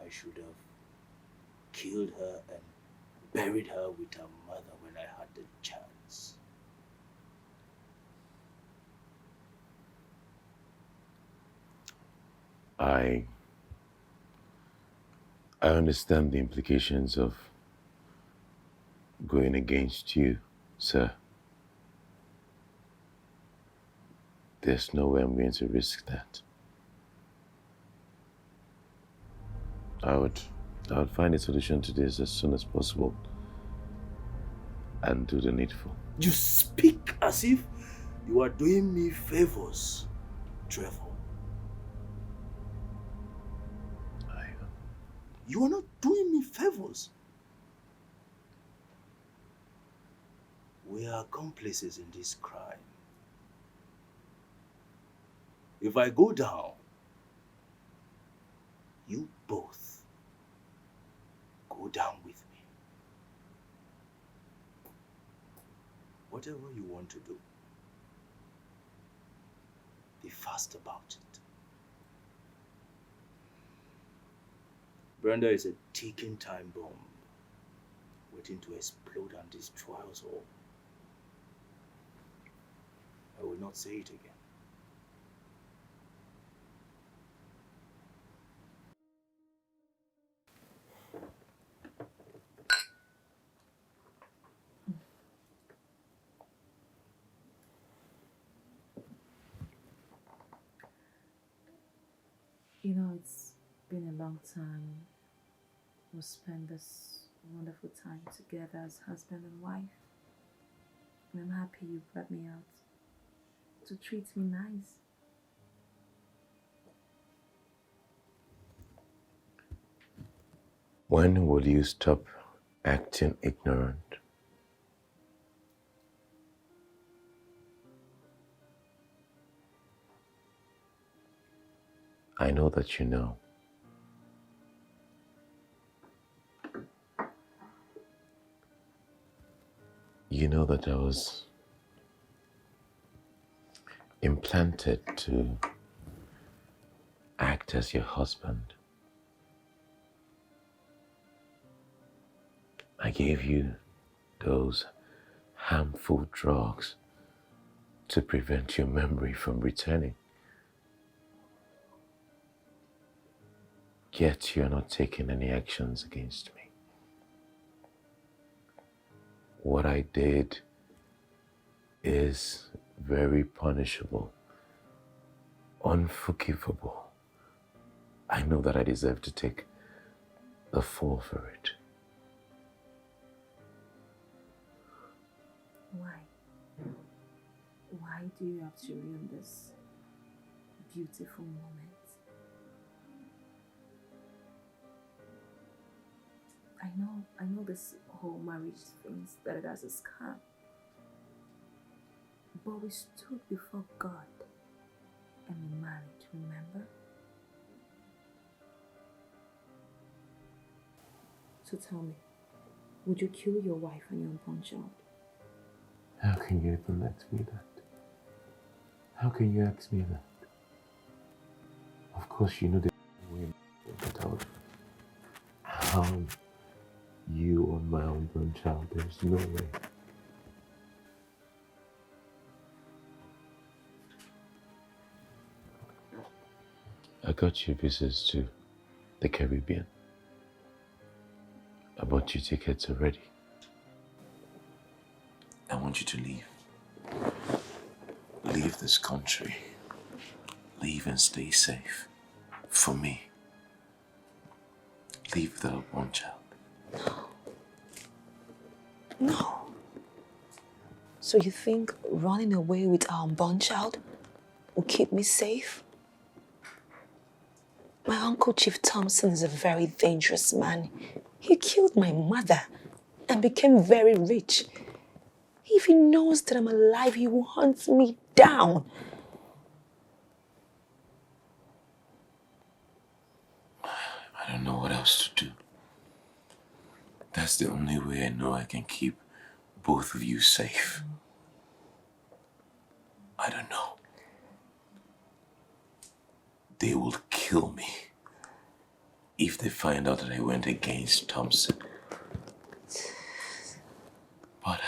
I should have killed her and buried her with her mother when I had the chance. I understand the implications of going against you, sir. There's no way I'm going to risk that. I would find a solution to this as soon as possible and do the needful. You speak as if you are doing me favors, Trevor. You are not doing me favors. We are accomplices in this crime. If I go down, you both go down with me. Whatever you want to do, be fast about it. Brenda is a ticking time bomb, waiting to explode and destroy us all. I will not say it again. You know, it's been a long time. We'll spend this wonderful time together as husband and wife. And I'm happy you brought me out to treat me nice. When will you stop acting ignorant? I know that you know. You know that I was implanted to act as your husband. I gave you those harmful drugs to prevent your memory from returning. Yet you're not taking any actions against me. What I did is very punishable, unforgivable. I know that I deserve to take the fall for it. Why? Why do you have to ruin this beautiful moment? I know this whole marriage thing started as a scam. But we stood before God and we married, remember? So tell me, would you kill your wife and your unborn child? How can you even ask me that? How can you ask me that? Of course you know the way without harm you or my unborn child. There's no way. I got you visas to the Caribbean. I bought you tickets already. I want you to leave. Leave this country. Leave and stay safe. For me. Leave without one child. No. So you think running away with our unborn child will keep me safe? My uncle Chief Thompson is a very dangerous man. He killed my mother and became very rich. If he knows that I'm alive, he will hunt me down. I don't know what else to do. That's the only way I know I can keep both of you safe. I don't know. They will kill me if they find out that I went against Thompson. But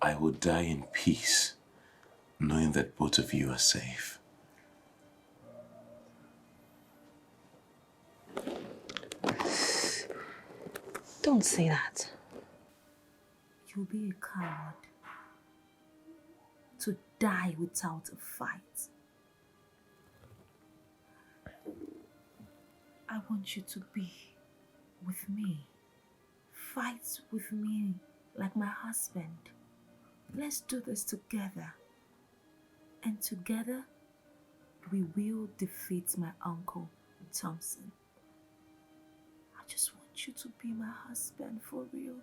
I will die in peace, knowing that both of you are safe. Don't say that. You'll be a coward to die without a fight. I want you to be with me. Fight with me like my husband. Let's do this together. And together, we will defeat my uncle Thompson. I just want you to be my husband for real.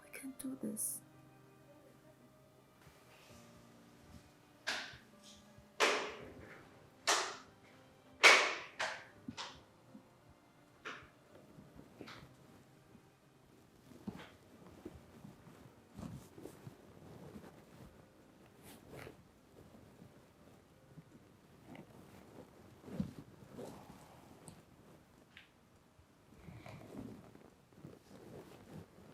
We can do this.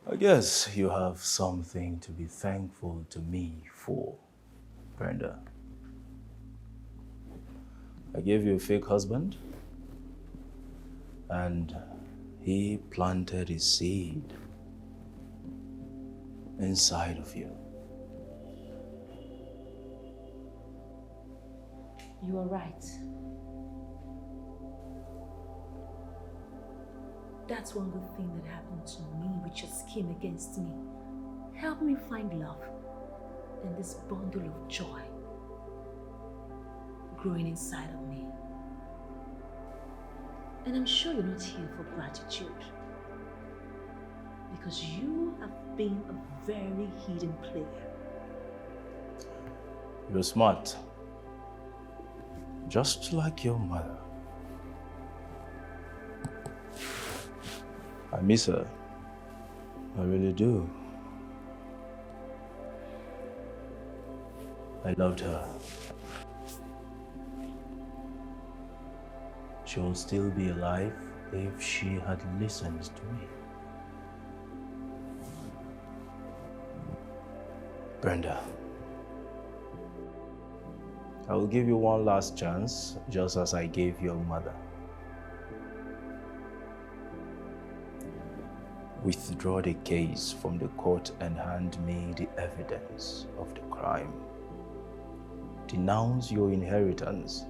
I guess you have something to be thankful to me for, Brenda. I gave you a fake husband, and he planted his seed inside of you. You are right. That's one good thing that happened to me with your scheme against me. Help me find love and this bundle of joy growing inside of me. And I'm sure you're not here for gratitude, because you have been a very hidden player. You're smart. just like your mother. I miss her. I really do. I loved her. She would still be alive if she had listened to me. Brenda, I will give you one last chance, just as I gave your mother. Withdraw the case from the court and hand me the evidence of the crime. Denounce your inheritance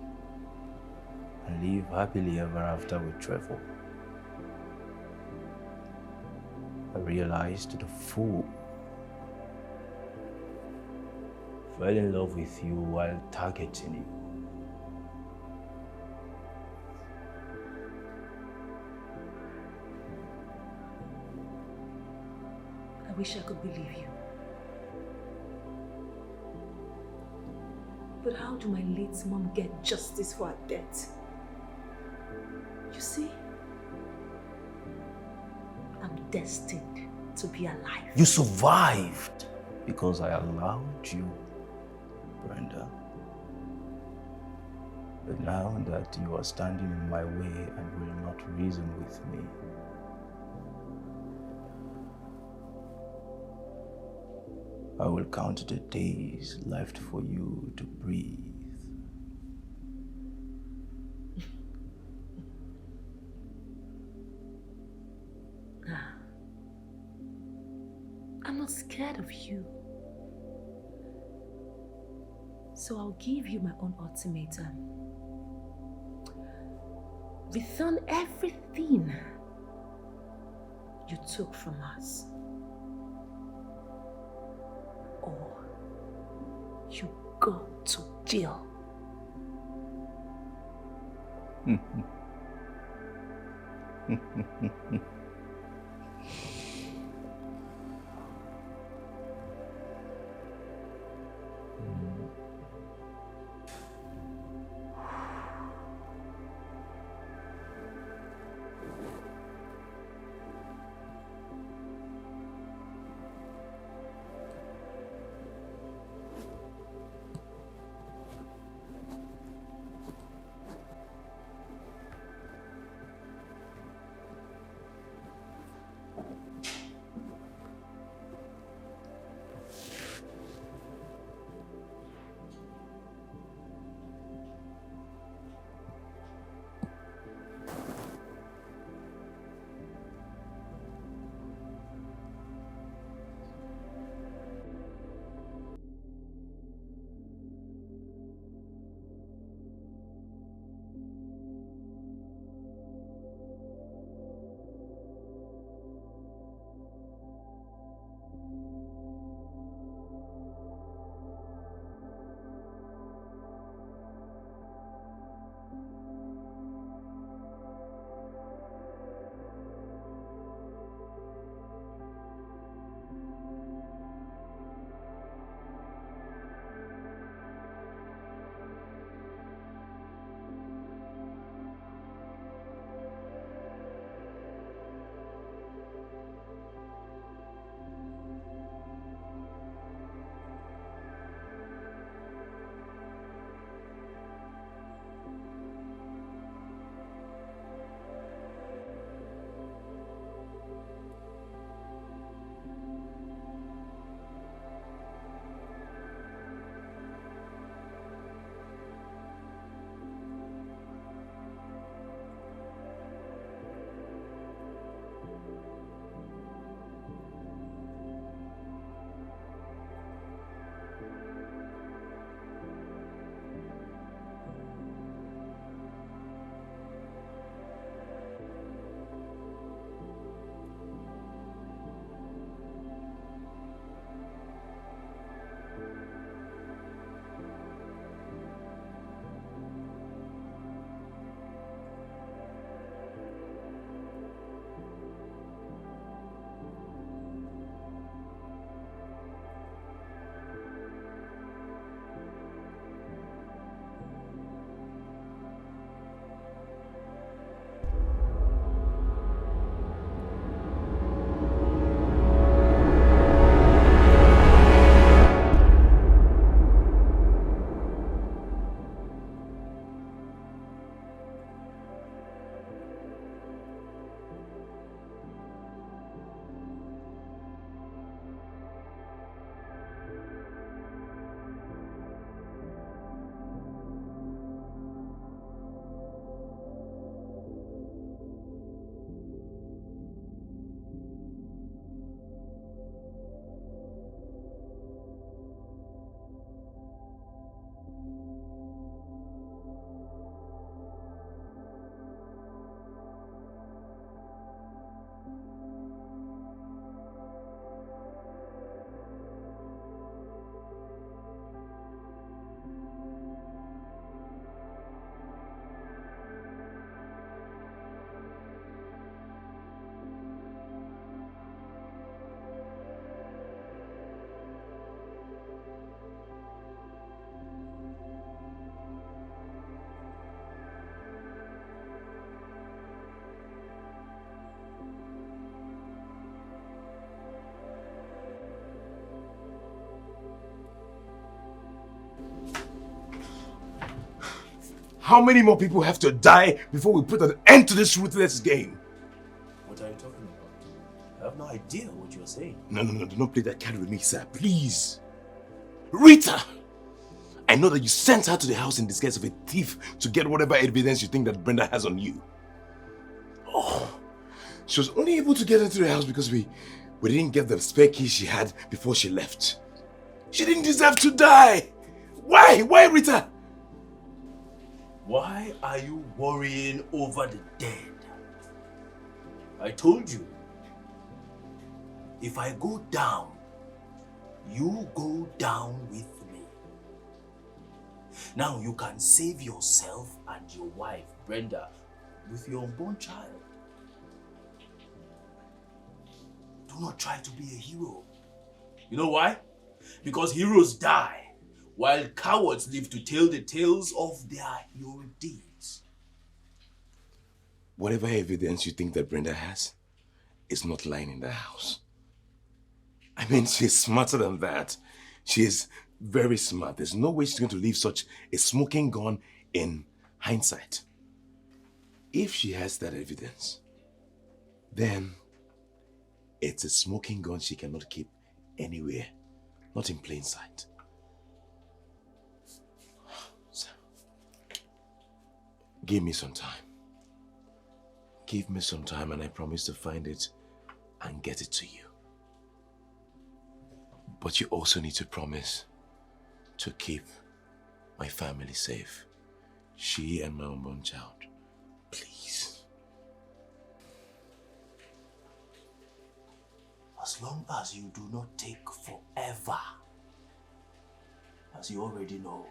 and live happily ever after with Trevor. I realized the fool fell in love with you while targeting you. I wish I could believe you. But how do my late mom get justice for her death? You see, I'm destined to be alive. You survived because I allowed you, Brenda. But now that you are standing in my way and will not reason with me, I will count the days left for you to breathe. I'm not scared of you. So I'll give you my own ultimatum. Return everything you took from us. Or you go to jail. How many more people have to die before we put an end to this ruthless game? What are you talking about? I have no idea what you're saying. No, do not play that card with me, sir, please. Rita! I know that you sent her to the house in disguise of a thief to get whatever evidence you think that Brenda has on you. Oh, she was only able to get into the house because we didn't get the spare keys she had before she left. She didn't deserve to die! Why? Why, Rita? Why are you worrying over the dead? I told you, if I go down, you go down with me. Now you can save yourself and your wife, Brenda, with your unborn child. Do not try to be a hero. You know why? Because heroes die, while cowards live to tell the tales of their hero deeds. Whatever evidence you think that Brenda has is not lying in the house. I mean, she's smarter than that. She is very smart. There's no way she's going to leave such a smoking gun in hindsight. If she has that evidence, then it's a smoking gun she cannot keep anywhere, not in plain sight. So, give me some time. Give me some time and I promise to find it and get it to you. But you also need to promise to keep my family safe. She and my unborn child. Please. As long as you do not take forever, as you already know,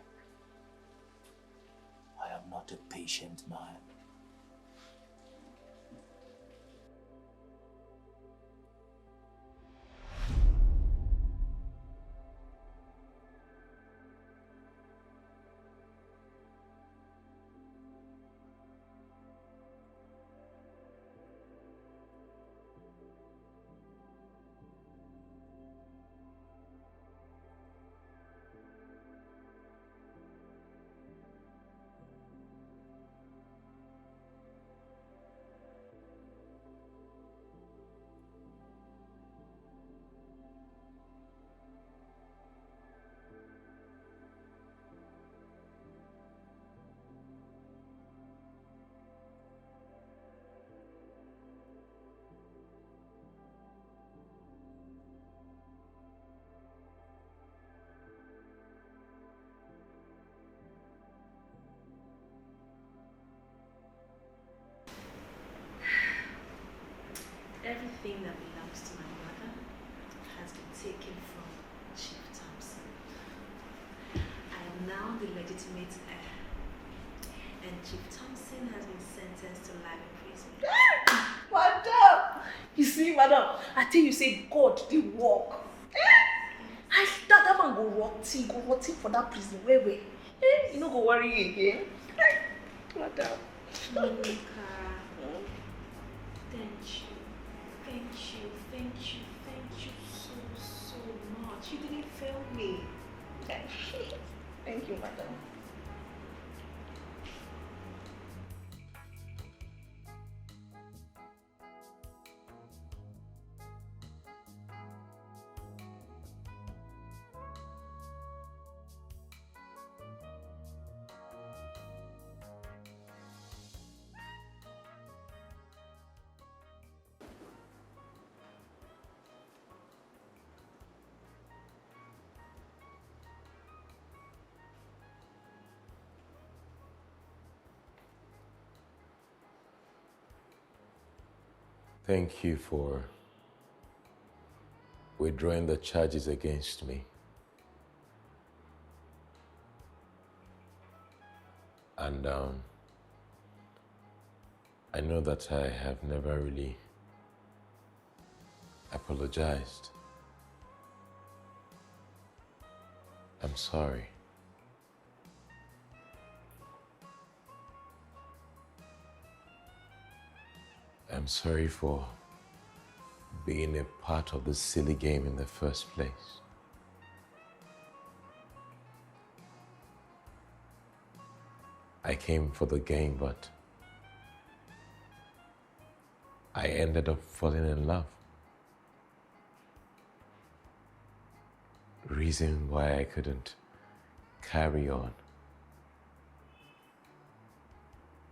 I am not a patient man. Everything that belongs to my mother has been taken from Chief Thompson. I am now the legitimate heir, and Chief Thompson has been sentenced to life in prison. Madam! You see, madam, I tell you, say God did work. That man go rotting for that prison. Wait. You no go worry again. Madam. Monica, thank you so much. You didn't fail me. Thank you, madam. Thank you for withdrawing the charges against me. And I know that I have never really apologized. I'm sorry. I'm sorry for being a part of this silly game in the first place. I came for the game, but I ended up falling in love. Reason why I couldn't carry on.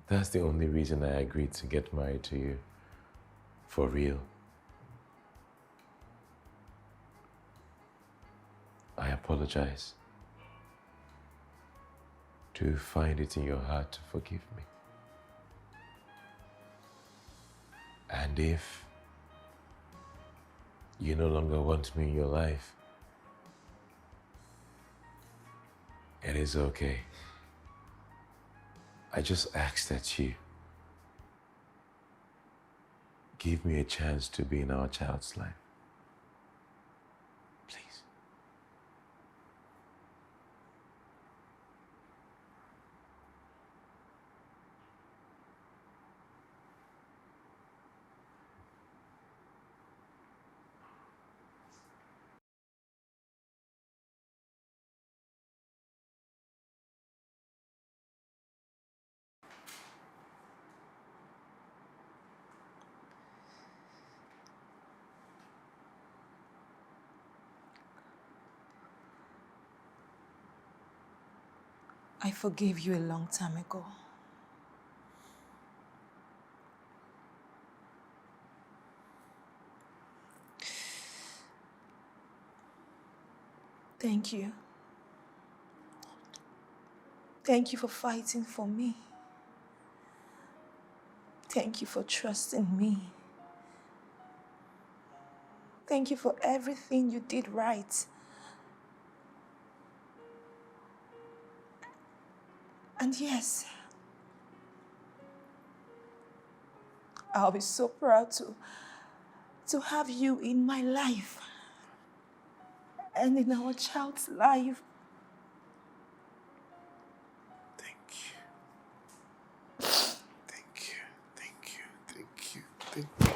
That's the only reason I agreed to get married to you. For real. I apologize. Do you find it in your heart to forgive me? And if you no longer want me in your life, it is okay. I just ask that you give me a chance to be in our child's life. Please. I forgave you a long time ago. Thank you. Thank you for fighting for me. Thank you for trusting me. Thank you for everything you did right. And yes, I'll be so proud to have you in my life and in our child's life. Thank you. Thank you. Thank you. Thank you. Thank you.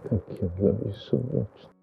Thank you. I love you so much.